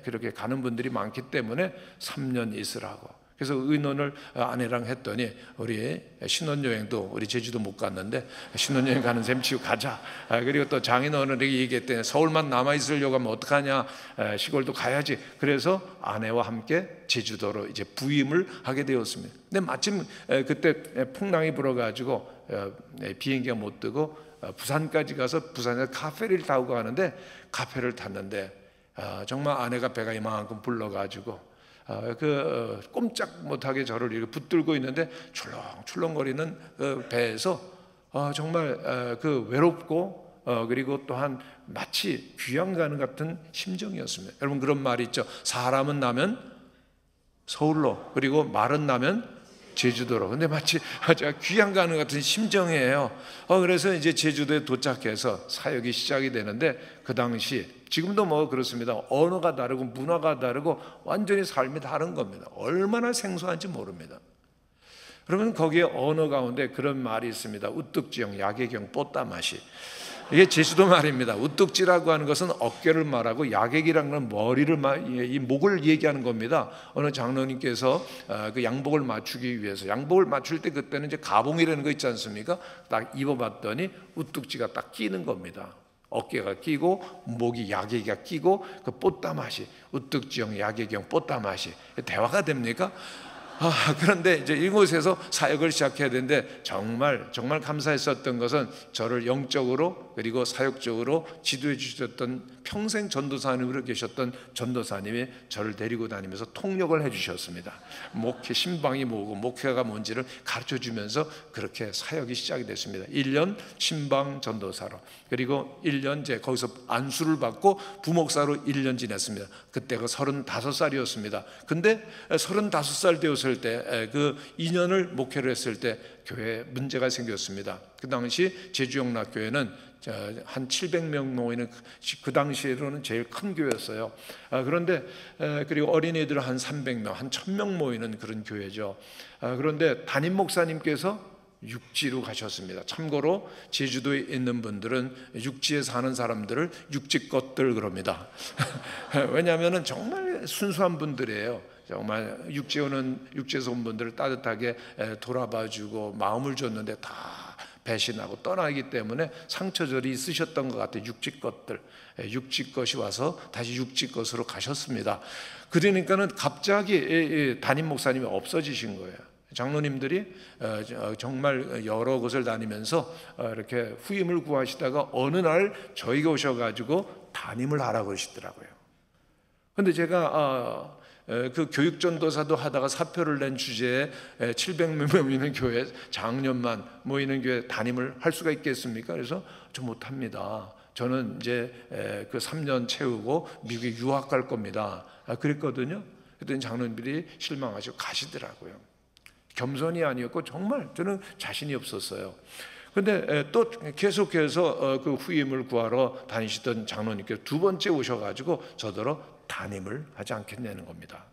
그렇게 가는 분들이 많기 때문에 3년 있으라고. 그래서 의논을 아내랑 했더니 우리 신혼여행도 우리 제주도 못 갔는데 신혼여행 가는 셈 치고 가자. 그리고 또 장인어른에게 얘기했더니 서울만 남아있으려고 하면 어떡하냐, 시골도 가야지. 그래서 아내와 함께 제주도로 이제 부임을 하게 되었습니다. 근데 마침 그때 풍랑이 불어가지고 비행기가 못 뜨고 부산까지 가서 부산에서 카페를 타고 가는데 카페를 탔는데 정말 아내가 배가 이만큼 불러가지고 꼼짝 못하게 저를 이렇게 붙들고 있는데 출렁출렁거리는 그 배에서 정말 그 외롭고 그리고 또한 마치 귀양 가는 같은 심정이었습니다. 여러분 그런 말이 있죠. 사람은 나면 서울로, 그리고 말은 나면 제주도로. 근데 마치 제가 귀양 가는 같은 심정이에요. 그래서 이제 제주도에 도착해서 사역이 시작이 되는데 그 당시 지금도 뭐 그렇습니다. 언어가 다르고 문화가 다르고 완전히 삶이 다른 겁니다. 얼마나 생소한지 모릅니다. 여러분 거기에 언어 가운데 그런 말이 있습니다. 우뚝지형 야개경 뽀따마시. 이게 제주도 말입니다. 우뚝지라고 하는 것은 어깨를 말하고 야객이라는 건 머리를 이 목을 얘기하는 겁니다. 어느 장로님께서 그 양복을 맞추기 위해서 양복을 맞출 때 그때는 이제 가봉이라는 거 있지 않습니까? 딱 입어봤더니 우뚝지가 딱 끼는 겁니다. 어깨가 끼고 목이 야객이가 끼고 그 뽀따맛이 우뚝지형 야객형 뽀따맛이 대화가 됩니까? 그런데 이제 이곳에서 사역을 시작해야 되는데 정말 감사했었던 것은 저를 영적으로 그리고 사역적으로 지도해 주셨던 평생 전도사님으로 계셨던 전도사님이 저를 데리고 다니면서 통역을 해 주셨습니다. 목회 신방이 뭐고 목회가 뭔지를 가르쳐 주면서 그렇게 사역이 시작이 됐습니다. 1년 신방 전도사로, 그리고 1년 제 거기서 안수를 받고 부목사로 1년 지냈습니다. 그때가 35살이었습니다. 근데 35살 되었을 때 그 2년을 목회를 했을 때 교회에 문제가 생겼습니다. 그 당시 제주영락교회는 한 700명 모이는 그 당시로는 제일 큰 교회였어요. 그런데 그리고 어린이들 한 300명, 한 1000명 모이는 그런 교회죠. 그런데 담임 목사님께서 육지로 가셨습니다. 참고로 제주도에 있는 분들은 육지에 사는 사람들을 육지것들 그럽니다. 왜냐하면 정말 순수한 분들이에요. 정말 육지에서 온 분들을 따뜻하게 돌아봐주고 마음을 줬는데 다 배신하고 떠나기 때문에 상처절이 있으셨던 것 같아요. 육지것들, 육지것이 와서 다시 육지것으로 가셨습니다. 그러니까는 갑자기 담임 목사님이 없어지신 거예요. 장로님들이 정말 여러 곳을 다니면서 이렇게 후임을 구하시다가 어느 날 저희가 오셔가지고 담임을 하라고 그러시더라고요. 그런데 제가 그 교육전도사도 하다가 사표를 낸 주제에 700명 모이는 교회, 장년만 모이는 교회 담임을 할 수가 있겠습니까? 그래서 저 못합니다. 저는 이제 그 3년 채우고 미국에 유학 갈 겁니다. 그랬거든요. 그랬더니 장로님들이 실망하시고 가시더라고요. 겸손이 아니었고 정말 저는 자신이 없었어요. 그런데 또 계속해서 그 후임을 구하러 다니시던 장로님께서 두 번째 오셔가지고 저더러 담임을 하지 않겠냐는 겁니다.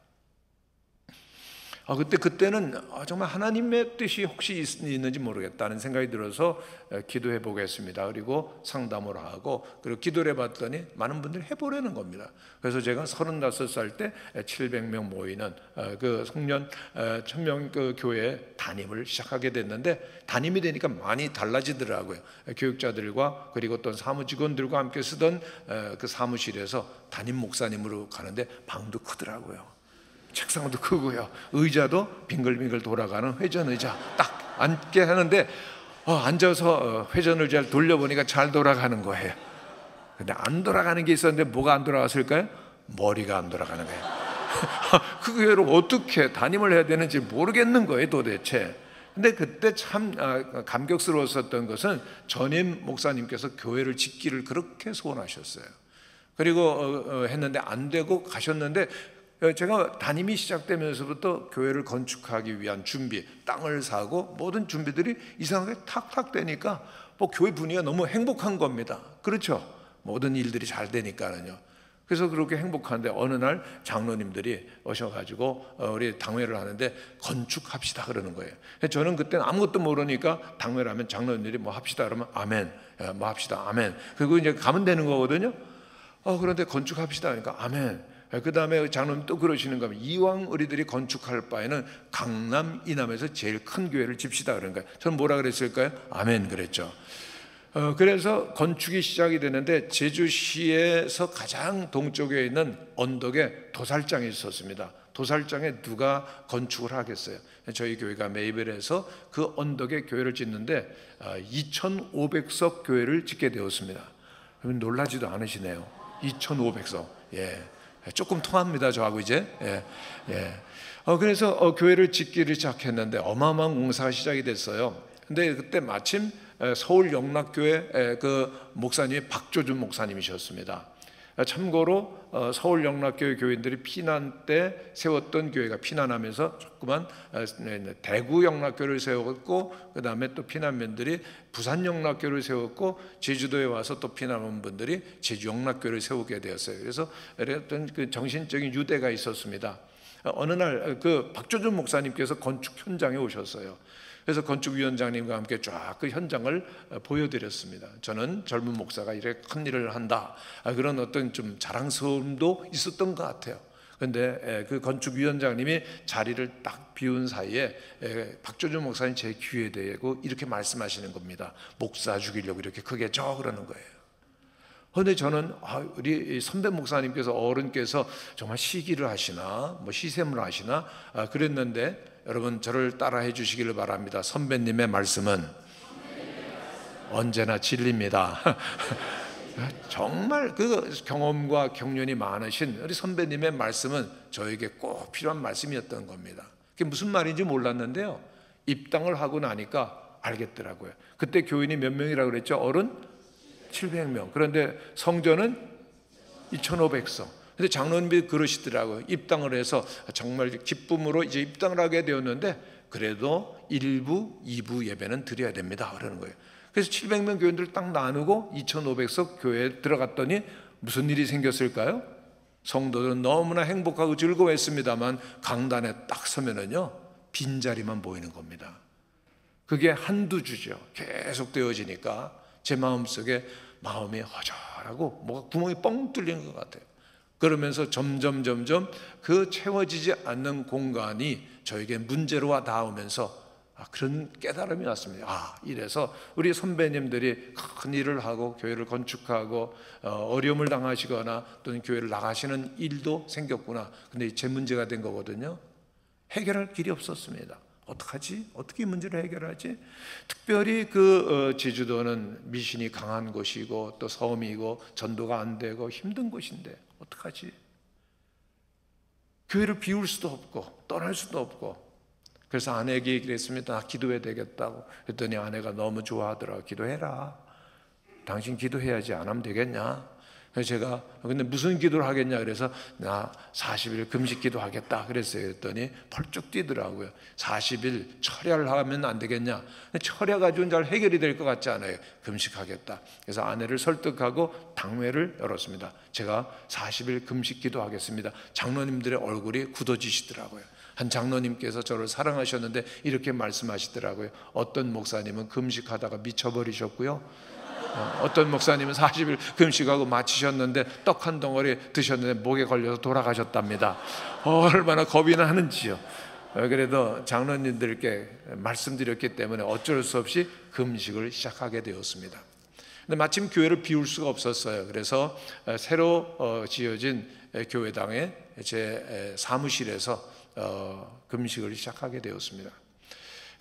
그때는 정말 하나님의 뜻이 혹시 있는지 모르겠다는 생각이 들어서 기도해 보겠습니다. 그리고 상담을 하고 그리고 기도를 해봤더니 많은 분들이 해보려는 겁니다. 그래서 제가 35살 때 700명 모이는 그 송년 1000명 그 교회 담임을 시작하게 됐는데, 담임이 되니까 많이 달라지더라고요. 교육자들과 그리고 또 사무직원들과 함께 쓰던 그 사무실에서 담임 목사님으로 가는데 방도 크더라고요. 책상도 크고요. 의자도 빙글빙글 돌아가는 회전 의자 딱 앉게 하는데 앉아서 회전 의자를 돌려보니까 잘 돌아가는 거예요. 근데 안 돌아가는 게 있었는데 뭐가 안 돌아갔을까요? 머리가 안 돌아가는 거예요. 그 교회를 어떻게 담임을 해야 되는지 모르겠는 거예요 도대체. 근데 그때 참 감격스러웠었던 것은 전임 목사님께서 교회를 짓기를 그렇게 소원하셨어요. 그리고 했는데 안 되고 가셨는데, 제가 담임이 시작되면서부터 교회를 건축하기 위한 준비, 땅을 사고 모든 준비들이 이상하게 탁탁 되니까 뭐 교회 분위기가 너무 행복한 겁니다. 그렇죠? 모든 일들이 잘 되니까는요. 그래서 그렇게 행복한데 어느 날 장로님들이 오셔가지고 우리 당회를 하는데 건축합시다 그러는 거예요. 저는 그때는 아무것도 모르니까 당회를 하면 장로님들이 뭐 합시다 그러면 아멘, 뭐 합시다 아멘. 그리고 이제 가면 되는 거거든요. 그런데 건축합시다 그러니까 아멘. 그 다음에 장로님 또 그러시는 겁니다. 이왕 우리들이 건축할 바에는 강남 이남에서 제일 큰 교회를 집시다 그런 거예요. 저는 뭐라 그랬을까요? 아멘 그랬죠. 그래서 건축이 시작이 되는데 제주시에서 가장 동쪽에 있는 언덕에 도살장이 있었습니다. 도살장에 누가 건축을 하겠어요? 저희 교회가 매입을 해서 그 언덕에 교회를 짓는데 2,500석 교회를 짓게 되었습니다. 놀라지도 않으시네요. 2,500석. 예. 조금 통합니다 저하고 이제. 그래서 교회를 짓기를 시작했는데 어마어마한 공사가 시작이 됐어요. 근데 그때 마침 서울 영락교회 그 목사님이 박조준 목사님이셨습니다. 참고로 서울 영락교회 교인들이 피난 때 세웠던 교회가 피난하면서 조그만 대구 영락교회를 세웠고, 그 다음에 또 피난민들이 부산 영락교회를 세웠고, 제주도에 와서 또 피난온 분들이 제주 영락교회를 세우게 되었어요. 그래서 어떤 그 정신적인 유대가 있었습니다. 어느 날 그 박조준 목사님께서 건축 현장에 오셨어요. 그래서 건축위원장님과 함께 쫙 그 현장을 보여드렸습니다. 저는 젊은 목사가 이렇게 큰 일을 한다, 그런 어떤 좀 자랑스러움도 있었던 것 같아요. 그런데 그 건축위원장님이 자리를 딱 비운 사이에 박조준 목사님 제 귀에 대고 이렇게 말씀하시는 겁니다. 목사 죽이려고 이렇게 크게 그러는 거예요. 그런데 저는 우리 선배 목사님께서, 어른께서 정말 시기를 하시나 뭐 시샘을 하시나 그랬는데, 여러분 저를 따라해 주시기를 바랍니다. 선배님의 말씀은 언제나 진리입니다. 정말 그 경험과 경륜이 많으신 우리 선배님의 말씀은 저에게 꼭 필요한 말씀이었던 겁니다. 그게 무슨 말인지 몰랐는데요, 입당을 하고 나니까 알겠더라고요. 그때 교인이 몇 명이라고 그랬죠? 어른 700명. 그런데 성전은 2,500성. 근데 장로님이 그러시더라고요. 입당을 해서 정말 기쁨으로 이제 입당을 하게 되었는데, 그래도 1부, 2부 예배는 드려야 됩니다, 그러는 거예요. 그래서 700명 교인들 딱 나누고 2,500석 교회에 들어갔더니 무슨 일이 생겼을까요? 성도들은 너무나 행복하고 즐거워했습니다만 강단에 딱 서면은요, 빈자리만 보이는 겁니다. 그게 한두 주죠. 계속 되어지니까 제 마음속에 마음이 허전하고 뭐가 구멍이 뻥 뚫리는 것 같아요. 그러면서 점점 그 채워지지 않는 공간이 저에게 문제로 닿으면서 그런 깨달음이 왔습니다. 이래서 우리 선배님들이 큰 일을 하고 교회를 건축하고 어려움을 당하시거나 또는 교회를 나가시는 일도 생겼구나. 근데 제 문제가 된 거거든요. 해결할 길이 없었습니다. 어떡하지? 어떻게 이 문제를 해결하지? 특별히 제주도는 미신이 강한 곳이고 또 섬이고 전도가 안 되고 힘든 곳인데 어떡하지? 교회를 비울 수도 없고 떠날 수도 없고. 그래서 아내에게 얘기를 했습니다. 나 기도해야 되겠다고. 그랬더니 아내가 너무 좋아하더라고요. 기도해라. 당신 기도해야지, 안 하면 되겠냐? 그래서 제가 근데 무슨 기도를 하겠냐 그래서 나 40일 금식 기도하겠다 그랬어요. 그랬더니 펄쩍 뛰더라고요. 40일 철야를 하면 안 되겠냐? 철야 가지고는 잘 해결이 될 것 같지 않아요. 금식하겠다. 그래서 아내를 설득하고 당회를 열었습니다. 제가 40일 금식 기도하겠습니다. 장로님들의 얼굴이 굳어지시더라고요. 한 장로님께서 저를 사랑하셨는데 이렇게 말씀하시더라고요. 어떤 목사님은 금식하다가 미쳐버리셨고요, 어떤 목사님은 40일 금식하고 마치셨는데 떡 한 덩어리 드셨는데 목에 걸려서 돌아가셨답니다. 얼마나 겁이 나는지요. 그래도 장로님들께 말씀드렸기 때문에 어쩔 수 없이 금식을 시작하게 되었습니다. 근데 마침 교회를 비울 수가 없었어요. 그래서 새로 지어진 교회당의 제 사무실에서 금식을 시작하게 되었습니다.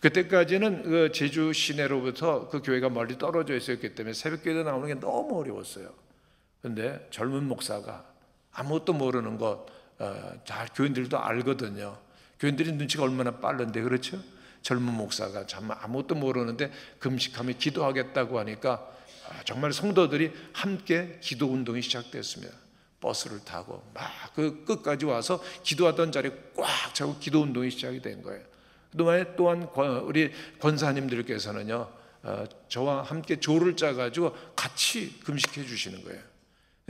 그때까지는 그 제주 시내로부터 그 교회가 멀리 떨어져 있었기 때문에 새벽기도 나오는 게 너무 어려웠어요. 그런데 젊은 목사가 아무것도 모르는 것 잘 교인들도 알거든요. 교인들이 눈치가 얼마나 빠른데, 그렇죠? 젊은 목사가 참 아무것도 모르는데 금식하며 기도하겠다고 하니까 정말 성도들이 함께 기도 운동이 시작됐습니다. 버스를 타고 막 그 끝까지 와서 기도하던 자리에 꽉 차고 기도 운동이 시작이 된 거예요. 또한 우리 권사님들께서는요, 저와 함께 조를 짜가지고 같이 금식해 주시는 거예요.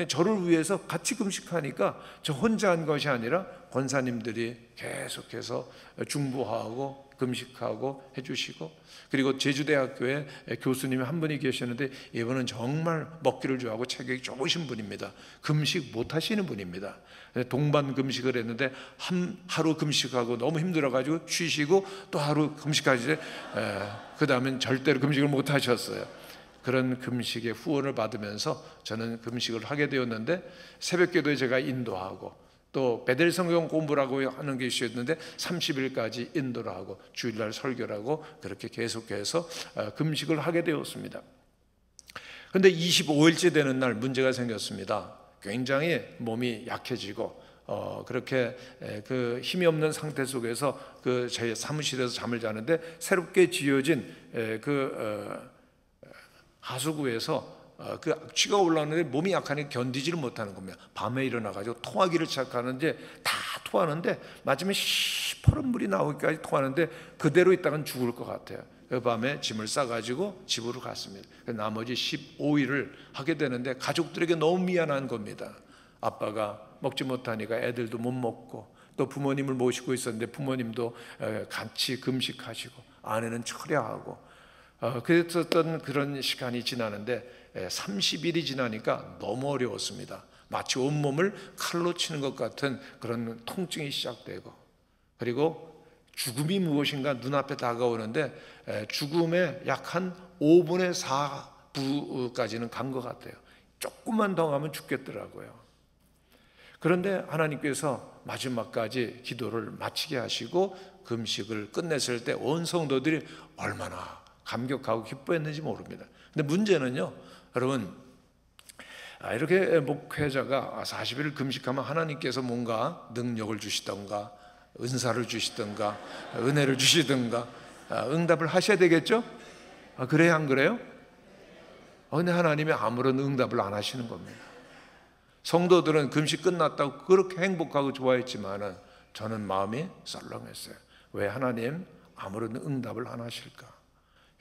저를 위해서 같이 금식하니까 저 혼자 한 것이 아니라 권사님들이 계속해서 중보하고 금식하고 해주시고, 그리고 제주대학교에 교수님이 한 분이 계셨는데 이분은 정말 먹기를 좋아하고 체격이 좋으신 분입니다. 금식 못 하시는 분입니다. 동반 금식을 했는데 하루 금식하고 너무 힘들어가지고 쉬시고 또 하루 금식하시되 그 다음엔 절대로 금식을 못 하셨어요. 그런 금식의 후원을 받으면서 저는 금식을 하게 되었는데, 새벽기도에 제가 인도하고 또 베델 성경 공부라고 하는 게 있었는데 30일까지 인도를 하고 주일날 설교를 하고 그렇게 계속해서 금식을 하게 되었습니다. 그런데 25일째 되는 날 문제가 생겼습니다. 굉장히 몸이 약해지고 그렇게 그 힘이 없는 상태 속에서 그 제 사무실에서 잠을 자는데 새롭게 지어진 하수구에서 그 악취가 올라오는데 몸이 약하니 견디지를 못하는 겁니다. 밤에 일어나가지고 토하기를 시작하는데 다 토하는데 마침에 시퍼런 물이 나오기까지 토하는데 그대로 있다간 죽을 것 같아요. 그 밤에 짐을 싸가지고 집으로 갔습니다. 나머지 15일을 하게 되는데 가족들에게 너무 미안한 겁니다. 아빠가 먹지 못하니까 애들도 못 먹고 또 부모님을 모시고 있었는데 부모님도 같이 금식하시고 아내는 철야하고 그랬었던 그런 시간이 지나는데 30일이 지나니까 너무 어려웠습니다. 마치 온몸을 칼로 치는 것 같은 그런 통증이 시작되고, 그리고 죽음이 무엇인가 눈앞에 다가오는데 죽음의 약 한 5분의 4부까지는 간 것 같아요. 조금만 더 가면 죽겠더라고요. 그런데 하나님께서 마지막까지 기도를 마치게 하시고 금식을 끝냈을 때 온 성도들이 얼마나 감격하고 기뻐했는지 모릅니다. 근데 문제는요, 여러분, 이렇게 목회자가 40일을 금식하면 하나님께서 뭔가 능력을 주시던가 은사를 주시던가 은혜를 주시던가 응답을 하셔야 되겠죠? 그래야 안 그래요? 근데 하나님이 아무런 응답을 안 하시는 겁니다. 성도들은 금식 끝났다고 그렇게 행복하고 좋아했지만은 저는 마음이 썰렁했어요. 왜 하나님 아무런 응답을 안 하실까?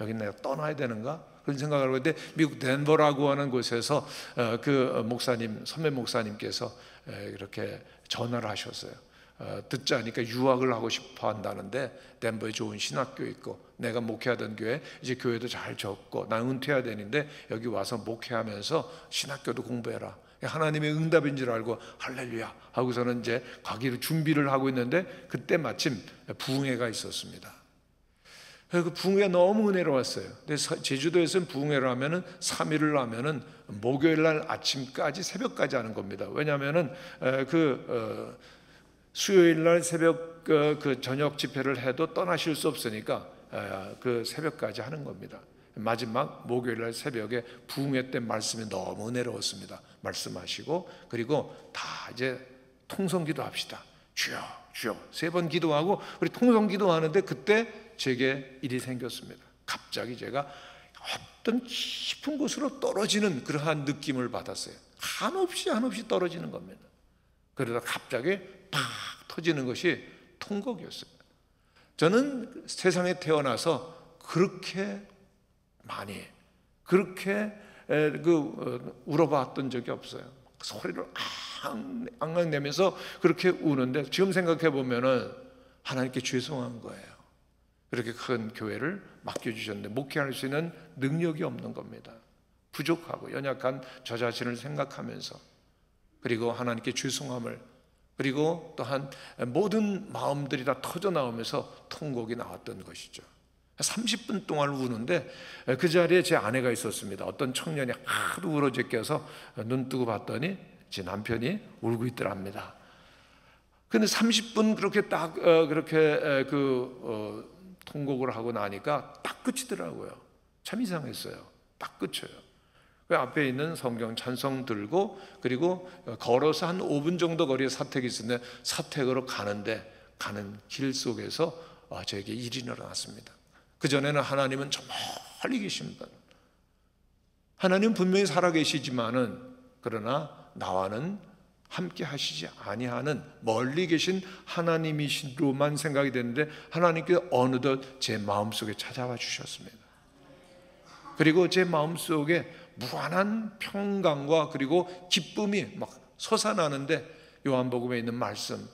여기 내가 떠나야 되는가? 그런 생각을 하고 있는데 미국 덴버라고 하는 곳에서 그 목사님, 선배 목사님께서 이렇게 전화를 하셨어요. 듣자 하니까 유학을 하고 싶어 한다는데 덴버에 좋은 신학교 있고 내가 목회하던 교회 이제 교회도 잘 적고 난 은퇴해야 되는데 여기 와서 목회하면서 신학교도 공부해라. 하나님의 응답인 줄 알고 할렐루야 하고서는 이제 가기로 준비를 하고 있는데 그때 마침 부흥회가 있었습니다. 그 부흥회가 너무 은혜로웠어요. 근데 제주도에서는 부흥회를 하면은 3일을 하면은 목요일 날 아침까지 새벽까지 하는 겁니다. 왜냐하면은 수요일 날 새벽 그 저녁 집회를 해도 떠나실 수 없으니까 그 새벽까지 하는 겁니다. 마지막 목요일 날 새벽에 부흥회 때 말씀이 너무 은혜로웠습니다. 말씀하시고 그리고 다 이제 통성기도 합시다. 주여 주여 3번 기도하고 우리 통성기도 하는데 그때 제게 일이 생겼습니다. 갑자기 제가 어떤 깊은 곳으로 떨어지는 그러한 느낌을 받았어요. 한없이 떨어지는 겁니다. 그러다 갑자기 팍 터지는 것이 통곡이었어요. 저는 세상에 태어나서 그렇게 많이 그렇게 울어봤던 적이 없어요. 소리를 앙앙 내면서 그렇게 우는데 지금 생각해 보면은 하나님께 죄송한 거예요. 그렇게 큰 교회를 맡겨주셨는데 목회할 수 있는 능력이 없는 겁니다. 부족하고 연약한 저 자신을 생각하면서 그리고 하나님께 죄송함을 그리고 또한 모든 마음들이 다 터져 나오면서 통곡이 나왔던 것이죠. 30분 동안 우는데 그 자리에 제 아내가 있었습니다. 어떤 청년이 하도 울어제 껴서 눈 뜨고 봤더니 제 남편이 울고 있더랍니다. 근데 30분 그렇게 딱 그렇게 통곡을 하고 나니까 딱 끝이더라고요. 참 이상했어요. 딱 끝이에요. 그 앞에 있는 성경 찬송 들고 그리고 걸어서 한 5분 정도 거리에 사택이 있었는데 사택으로 가는 길 속에서 저에게 일이 일어났습니다. 그전에는 하나님은 저 멀리 계십니다. 하나님 분명히 살아계시지만은 그러나 나와는 함께 하시지 아니하는 멀리 계신 하나님이신로만 생각이 됐는데 하나님께서 어느덧 제 마음속에 찾아와 주셨습니다. 그리고 제 마음속에 무한한 평강과 그리고 기쁨이 막 솟아나는데 요한복음에 있는 말씀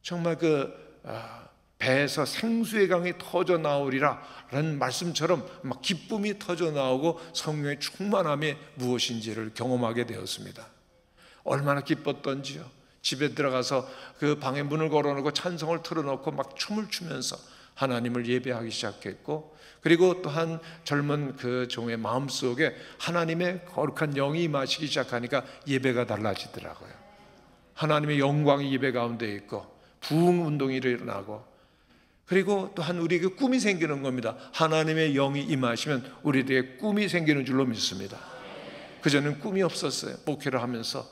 정말 배에서 생수의 강이 터져 나오리라 라는 말씀처럼 막 기쁨이 터져 나오고 성령의 충만함이 무엇인지를 경험하게 되었습니다. 얼마나 기뻤던지요. 집에 들어가서 그 방에 문을 걸어놓고 찬송을 틀어놓고 막 춤을 추면서 하나님을 예배하기 시작했고 그리고 또한 젊은 그 종의 마음속에 하나님의 거룩한 영이 임하시기 시작하니까 예배가 달라지더라고요. 하나님의 영광이 예배 가운데 있고 부흥 운동이 일어나고 그리고 또한 우리에게 꿈이 생기는 겁니다. 하나님의 영이 임하시면 우리에게 꿈이 생기는 줄로 믿습니다. 그전에는 꿈이 없었어요. 목회를 하면서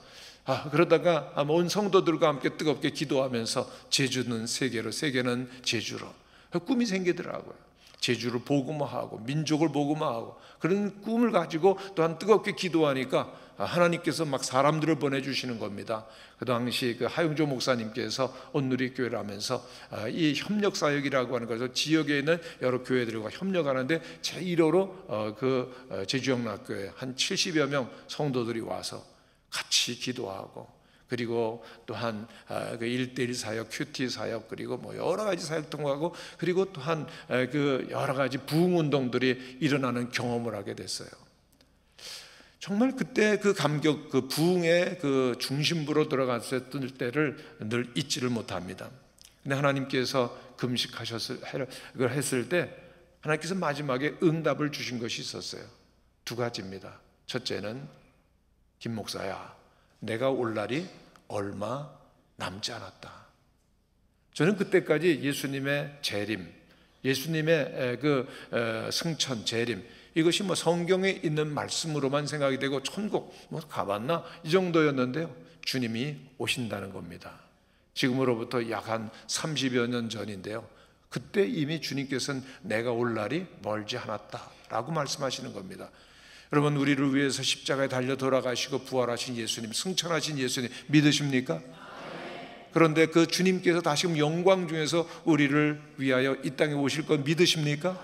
그러다가 온 성도들과 함께 뜨겁게 기도하면서 제주는 세계로 세계는 제주로 꿈이 생기더라고요. 제주를 복음화하고 민족을 복음화하고 그런 꿈을 가지고 또한 뜨겁게 기도하니까 하나님께서 막 사람들을 보내주시는 겁니다. 그 당시 그 하용조 목사님께서 온누리교회를 하면서 이 협력사역이라고 하는 것에서 지역에 있는 여러 교회들과 협력하는데 제1호로 제주영락교회 한 70여 명 성도들이 와서 같이 기도하고 그리고 또한 그 1:1 사역, 큐티 사역, 그리고 뭐 여러 가지 사역 통하고, 그리고 또한 그 여러 가지 부흥 운동들이 일어나는 경험을 하게 됐어요. 정말 그때 그 감격, 그 부흥의 그 중심부로 들어갔을 때를 늘 잊지를 못합니다. 근데 하나님께서 그걸 했을 때 하나님께서 마지막에 응답을 주신 것이 있었어요. 2가지입니다. 첫째는, 김 목사야, 내가 올 날이 얼마 남지 않았다. 저는 그때까지 예수님의 재림, 예수님의 그 승천, 재림, 이것이 뭐 성경에 있는 말씀으로만 생각이 되고 천국 뭐 가봤나 이 정도였는데요, 주님이 오신다는 겁니다. 지금으로부터 약 한 30여 년 전인데요, 그때 이미 주님께서는 내가 올 날이 멀지 않았다라고 말씀하시는 겁니다. 여러분, 우리를 위해서 십자가에 달려 돌아가시고 부활하신 예수님, 승천하신 예수님 믿으십니까? 그런데 그 주님께서 다시금 영광 중에서 우리를 위하여 이 땅에 오실 건 믿으십니까?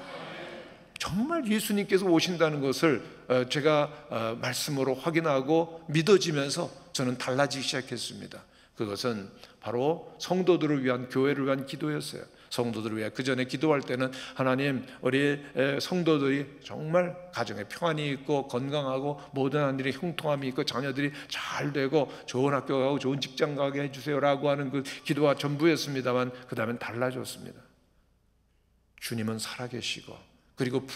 정말 예수님께서 오신다는 것을 제가 말씀으로 확인하고 믿어지면서 저는 달라지기 시작했습니다. 그것은 바로 성도들을 위한, 교회를 위한 기도였어요. 성도들을 위해 그 전에 기도할 때는, 하나님, 우리 성도들이 정말 가정에 평안이 있고 건강하고 모든 한 일에 형통함이 있고 자녀들이 잘 되고 좋은 학교 가고 좋은 직장 가게 해주세요라고 하는 그 기도가 전부였습니다만, 그 다음엔 달라졌습니다. 주님은 살아계시고, 그리고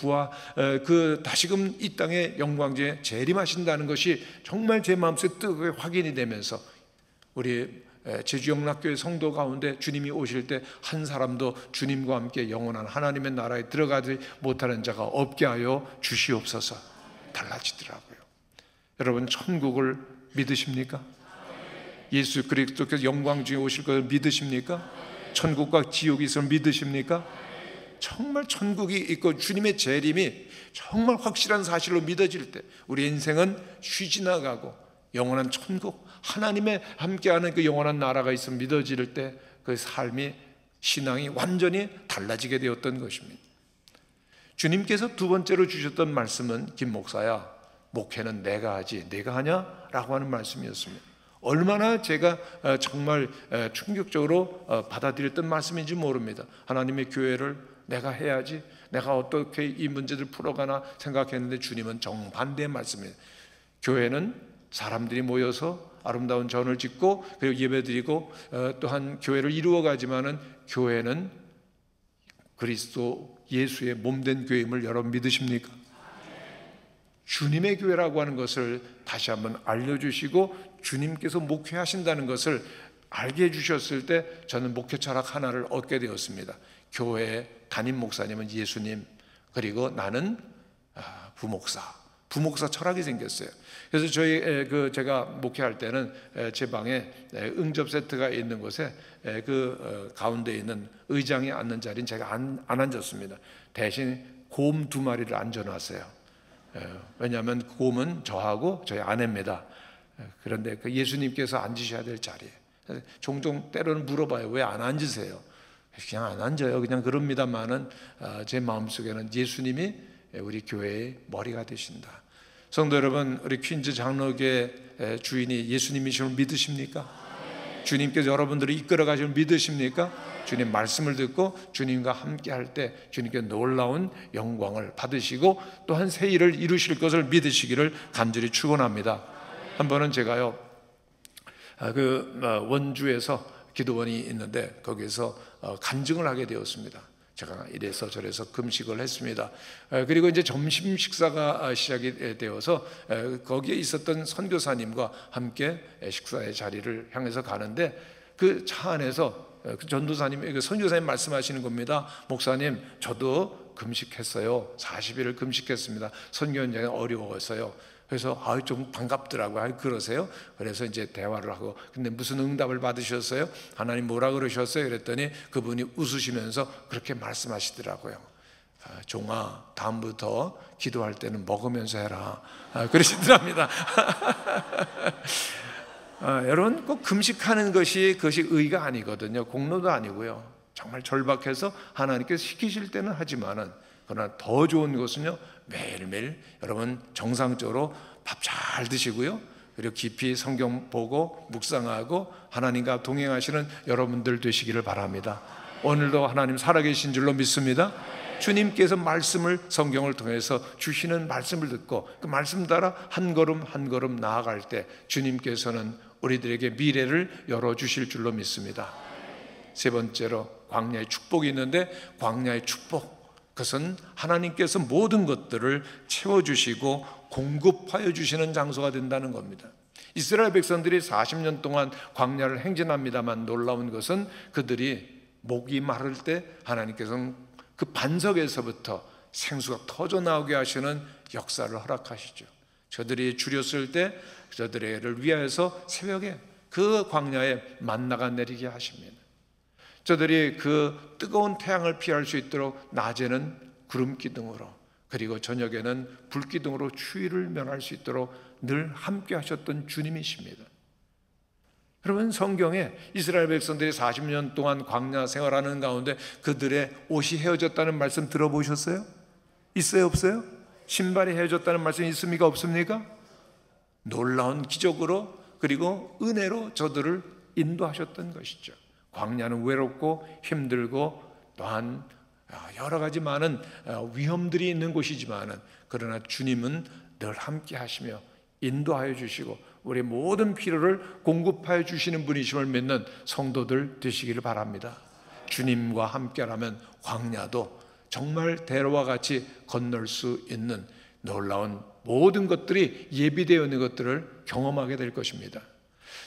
그 다시금 이 땅의 영광제에 재림하신다는 것이 정말 제 마음속에 뜨겁게 확인이 되면서, 우리 제주영락교회 성도 가운데 주님이 오실 때 한 사람도 주님과 함께 영원한 하나님의 나라에 들어가지 못하는 자가 없게 하여 주시옵소서. 달라지더라고요. 여러분, 천국을 믿으십니까? 예수 그리스도께서 영광 중에 오실 것을 믿으십니까? 천국과 지옥이 있음을 믿으십니까? 정말 천국이 있고 주님의 재림이 정말 확실한 사실로 믿어질 때 우리 인생은 쉬지 나가고 영원한 천국, 하나님의 함께하는 그 영원한 나라가 있으면 믿어질 때 그 삶이, 신앙이 완전히 달라지게 되었던 것입니다. 주님께서 2번째로 주셨던 말씀은, 김 목사야, 목회는 내가 하지 네가 하냐? 라고 하는 말씀이었습니다. 얼마나 제가 정말 충격적으로 받아들였던 말씀인지 모릅니다. 하나님의 교회를 내가 해야지, 내가 어떻게 이 문제를 풀어가나 생각했는데 주님은 정반대의 말씀이에요. 교회는 사람들이 모여서 아름다운 전을 짓고 그리고 예배드리고 또한 교회를 이루어가지만은, 교회는 그리스도 예수의 몸된 교회임을 여러분 믿으십니까? 주님의 교회라고 하는 것을 다시 한번 알려주시고 주님께서 목회하신다는 것을 알게 해주셨을 때 저는 목회 철학 하나를 얻게 되었습니다. 교회 담임 목사님은 예수님, 그리고 나는 부목사 철학이 생겼어요. 그래서 제가 목회할 때는 제 방에 응접 세트가 있는 곳에 그 가운데 있는 의장이 앉는 자리는 제가 안 앉았습니다. 대신 곰 2마리를 앉혀놨어요. 왜냐하면 곰은 저하고 저희 아내입니다. 그런데 그 예수님께서 앉으셔야 될 자리에 종종 때로는 물어봐요. 왜 안 앉으세요? 그냥 안 앉아요. 그냥 그럽니다만은 제 마음속에는 예수님이 우리 교회의 머리가 되신다. 성도 여러분, 우리 퀸즈 장로교회 주인이 예수님이심을 믿으십니까? 주님께서 여러분들을 이끌어 가심을 믿으십니까? 주님 말씀을 듣고 주님과 함께 할 때 주님께 놀라운 영광을 받으시고 또한 새 일을 이루실 것을 믿으시기를 간절히 축원합니다. 한 번은 제가요, 원주에서 기도원이 있는데 거기에서 간증을 하게 되었습니다. 제가 이래서 저래서 금식을 했습니다. 그리고 이제 점심 식사가 시작이 되어서 거기에 있었던 선교사님과 함께 식사의 자리를 향해서 가는데 그 차 안에서 그 전도사님, 그 선교사님 말씀하시는 겁니다. 목사님, 저도 금식했어요. 40일을 금식했습니다. 선교 현장이 어려워서요. 그래서 좀 반갑더라고요. 그러세요? 그래서 이제 대화를 하고, 근데 무슨 응답을 받으셨어요? 하나님 뭐라 그러셨어요? 그랬더니 그분이 웃으시면서 그렇게 말씀하시더라고요. 종아, 다음부터 기도할 때는 먹으면서 해라. 그러시더랍니다. 여러분, 꼭 금식하는 그것이 의가 아니거든요. 공로도 아니고요. 정말 절박해서 하나님께서 시키실 때는 하지만은, 그러나 더 좋은 것은요, 매일매일 여러분 정상적으로 밥 잘 드시고요, 그리고 깊이 성경 보고 묵상하고 하나님과 동행하시는 여러분들 되시기를 바랍니다. 오늘도 하나님 살아계신 줄로 믿습니다. 주님께서 말씀을, 성경을 통해서 주시는 말씀을 듣고 그 말씀 따라 한 걸음 한 걸음 나아갈 때 주님께서는 우리들에게 미래를 열어주실 줄로 믿습니다. 세 번째로 광야의 축복이 있는데, 광야의 축복, 그것은 하나님께서 모든 것들을 채워주시고 공급하여 주시는 장소가 된다는 겁니다. 이스라엘 백성들이 40년 동안 광야를 행진합니다만 놀라운 것은 그들이 목이 마를 때 하나님께서는 그 반석에서부터 생수가 터져 나오게 하시는 역사를 허락하시죠. 저들이 줄였을 때 저들을 위하여서 새벽에 그 광야에 만나가 내리게 하십니다. 저들이 그 뜨거운 태양을 피할 수 있도록 낮에는 구름 기둥으로, 그리고 저녁에는 불 기둥으로 추위를 면할 수 있도록 늘 함께 하셨던 주님이십니다. 여러분, 성경에 이스라엘 백성들이 40년 동안 광야 생활하는 가운데 그들의 옷이 헤어졌다는 말씀 들어보셨어요? 있어요, 없어요? 신발이 헤어졌다는 말씀이 있습니까, 없습니까? 놀라운 기적으로 그리고 은혜로 저들을 인도하셨던 것이죠. 광야는 외롭고 힘들고 또한 여러 가지 많은 위험들이 있는 곳이지만, 그러나 주님은 늘 함께 하시며 인도하여 주시고 우리의 모든 필요를 공급하여 주시는 분이심을 믿는 성도들 되시기를 바랍니다. 주님과 함께라면 광야도 정말 대로와 같이 건널 수 있는 놀라운 모든 것들이 예비되어 있는 것들을 경험하게 될 것입니다.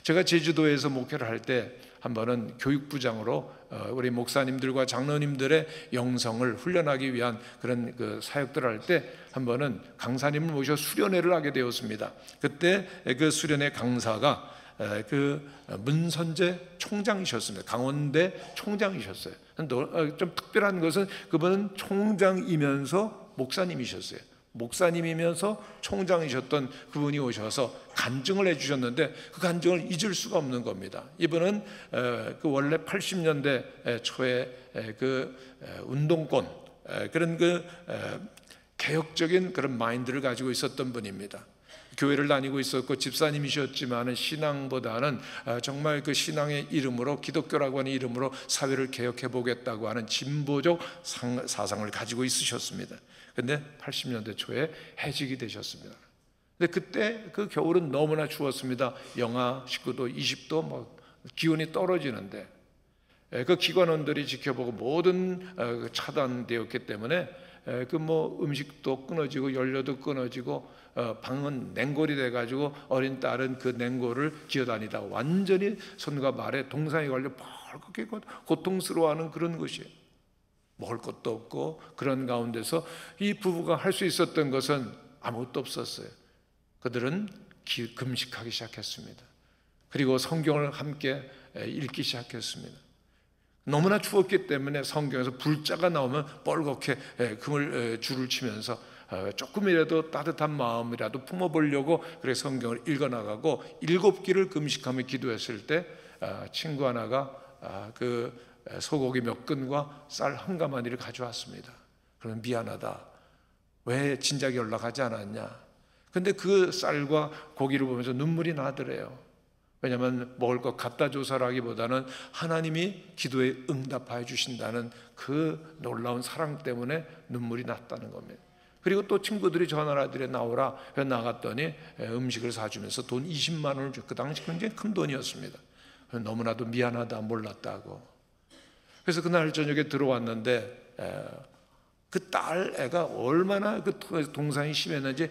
제가 제주도에서 목회를 할 때 한 번은 교육부장으로 우리 목사님들과 장로님들의 영성을 훈련하기 위한 그런 그 사역들을 할 때 한 번은 강사님을 모셔 수련회를 하게 되었습니다. 그때 그 수련회 강사가 그 문선재 총장이셨습니다. 강원대 총장이셨어요. 좀 특별한 것은 그분은 총장이면서 목사님이셨어요. 목사님이면서 총장이셨던 그분이 오셔서 간증을 해주셨는데 그 간증을 잊을 수가 없는 겁니다. 이분은 그 원래 80년대 초에 그 운동권, 그런 그 개혁적인 그런 마인드를 가지고 있었던 분입니다. 교회를 다니고 있었고 집사님이셨지만 신앙보다는 정말 그 신앙의 이름으로, 기독교라고 하는 이름으로 사회를 개혁해 보겠다고 하는 진보적 사상을 가지고 있으셨습니다. 근데 80년대 초에 해직이 되셨습니다. 근데 그때 그 겨울은 너무나 추웠습니다. 영하 19도, 20도 뭐 기온이 떨어지는데 그 기관원들이 지켜보고 모든 차단되었기 때문에 그 뭐 음식도 끊어지고 연료도 끊어지고 방은 냉골이 돼가지고 어린 딸은 그 냉골을 기어다니다 완전히 손과 발에 동상이 걸려 벌겋게 고통스러워하는 그런 것이에요. 먹을 것도 없고 그런 가운데서 이 부부가 할 수 있었던 것은 아무것도 없었어요. 그들은 금식하기 시작했습니다. 그리고 성경을 함께 읽기 시작했습니다. 너무나 추웠기 때문에 성경에서 불자가 나오면 뻘겋게 줄을 치면서 조금이라도 따뜻한 마음이라도 품어보려고 그래서 성경을 읽어나가고 7끼를 금식하며 기도했을 때 친구 하나가 그 소고기 몇 근과 쌀 한 가마니를 가져왔습니다. 그러면 미안하다, 왜 진작에 연락하지 않았냐. 근데 그 쌀과 고기를 보면서 눈물이 나더래요. 왜냐하면 먹을 것 갖다 줘서라기보다는 하나님이 기도에 응답하여 주신다는 그 놀라운 사랑 때문에 눈물이 났다는 겁니다. 그리고 또 친구들이 전화를 하더래. 나오라. 그래서 나갔더니 음식을 사주면서 돈 20만 원을 줬고, 그 당시 굉장히 큰 돈이었습니다. 너무나도 미안하다, 몰랐다고. 그래서 그날 저녁에 들어왔는데 그 딸 애가 얼마나 그 동상이 심했는지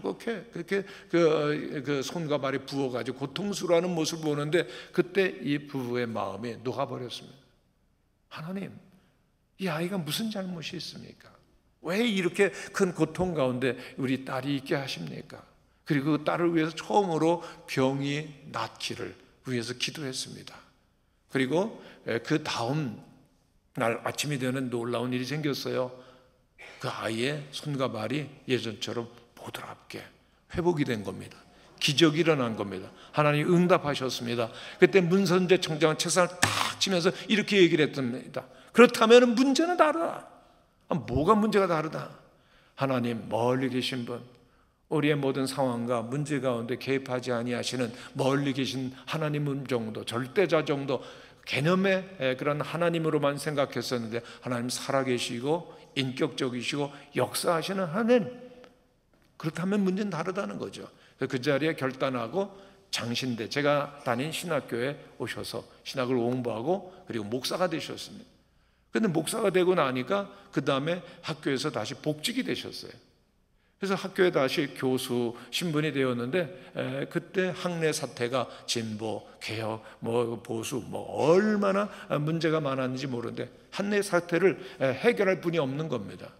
그렇게 그 손과 발이 부어가지고 고통스러워하는 모습을 보는데 그때 이 부부의 마음이 녹아버렸습니다. 하나님, 이 아이가 무슨 잘못이 있습니까? 왜 이렇게 큰 고통 가운데 우리 딸이 있게 하십니까? 그리고 그 딸을 위해서 처음으로 병이 낫기를 위해서 기도했습니다. 그리고 그 다음 날 아침이 되는 놀라운 일이 생겼어요. 그 아이의 손과 발이 예전처럼 보드랍게 회복이 된 겁니다. 기적이 일어난 겁니다. 하나님이 응답하셨습니다. 그때 문선재 총장은 책상을 탁 치면서 이렇게 얘기를 했답니다. 그렇다면 문제는 다르다. 뭐가 문제가 다르다? 하나님, 멀리 계신 분, 우리의 모든 상황과 문제 가운데 개입하지 아니하시는 멀리 계신 하나님 정도, 절대자 정도 개념의 그런 하나님으로만 생각했었는데, 하나님 살아계시고 인격적이시고 역사하시는 하나님, 그렇다면 문제는 다르다는 거죠. 그 자리에 결단하고 장신대, 제가 다닌 신학교에 오셔서 신학을 공부하고 그리고 목사가 되셨습니다. 그런데 목사가 되고 나니까 그 다음에 학교에서 다시 복직이 되셨어요. 그래서 학교에 다시 교수 신분이 되었는데, 그때 학내 사태가 진보, 개혁, 보수 얼마나 문제가 많았는지 모르는데 학내 사태를 해결할 분이 없는 겁니다.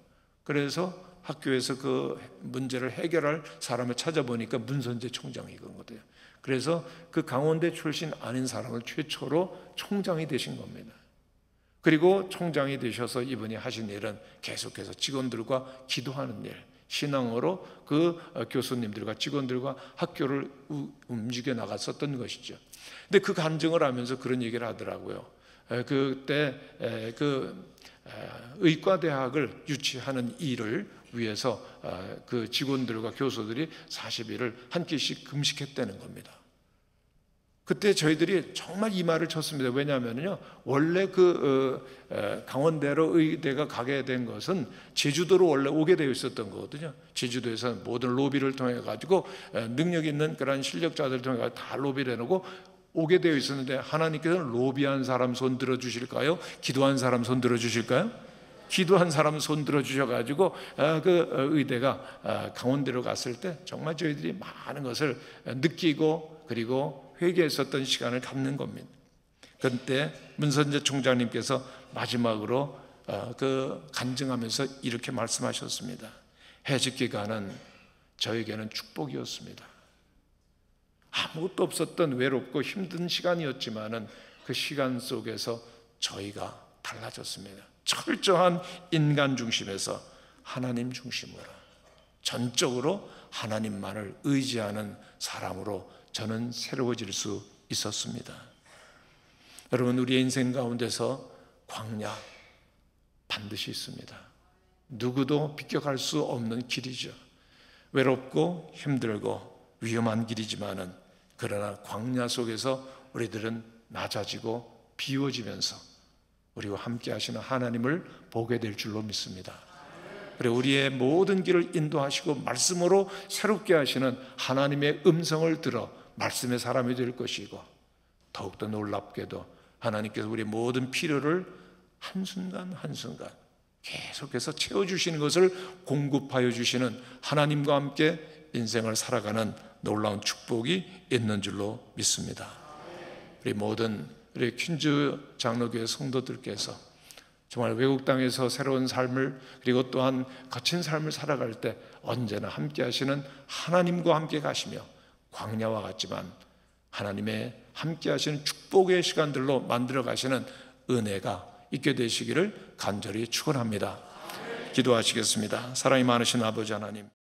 그래서 학교에서 그 문제를 해결할 사람을 찾아보니까 문선재 총장이거든요. 그래서 그 강원대 출신 아닌 사람을 최초로 총장이 되신 겁니다. 그리고 총장이 되셔서 이분이 하신 일은 계속해서 직원들과 기도하는 일, 신앙으로 그 교수님들과 직원들과 학교를 움직여 나갔었던 것이죠. 근데 그 간증을 하면서 그런 얘기를 하더라고요. 그때 그 의과대학을 유치하는 일을 위해서 그 직원들과 교수들이 40일을 한 끼씩 금식했다는 겁니다. 그때 저희들이 정말 이 말을 쳤습니다. 왜냐하면요, 원래 그 강원대로 의대가 가게 된 것은 제주도로 원래 오게 되어 있었던 거거든요. 제주도에서 모든 로비를 통해 가지고 능력 있는 그런 실력자들을 통해 다 로비를 해놓고 오게 되어 있었는데, 하나님께서는 로비한 사람 손 들어 주실까요? 기도한 사람 손 들어 주실까요? 기도한 사람 손 들어 주셔가지고 그 의대가 강원대로 갔을 때 정말 저희들이 많은 것을 느끼고 그리고 회개했었던 시간을 갖는 겁니다. 그때 문선재 총장님께서 마지막으로 그 간증하면서 이렇게 말씀하셨습니다. 해직 기간은 저에게는 축복이었습니다. 아무것도 없었던 외롭고 힘든 시간이었지만은 그 시간 속에서 저희가 달라졌습니다. 철저한 인간 중심에서 하나님 중심으로, 전적으로 하나님만을 의지하는 사람으로 저는 새로워질 수 있었습니다. 여러분, 우리의 인생 가운데서 광야 반드시 있습니다. 누구도 비껴갈 수 없는 길이죠. 외롭고 힘들고 위험한 길이지만은, 그러나 광야 속에서 우리들은 낮아지고 비워지면서 우리와 함께 하시는 하나님을 보게 될 줄로 믿습니다. 그리고 우리의 모든 길을 인도하시고 말씀으로 새롭게 하시는 하나님의 음성을 들어 말씀의 사람이 될 것이고, 더욱더 놀랍게도 하나님께서 우리의 모든 필요를 한순간 한순간 계속해서 채워주시는 것을 공급하여 주시는 하나님과 함께 인생을 살아가는 놀라운 축복이 있는 줄로 믿습니다. 우리 모든 우리 퀸즈 장로교회 성도들께서 정말 외국 땅에서 새로운 삶을, 그리고 또한 거친 삶을 살아갈 때 언제나 함께 하시는 하나님과 함께 가시며, 광야와 같지만 하나님의 함께 하시는 축복의 시간들로 만들어 가시는 은혜가 있게 되시기를 간절히 축원합니다. 기도하시겠습니다. 사랑이 많으신 아버지 하나님,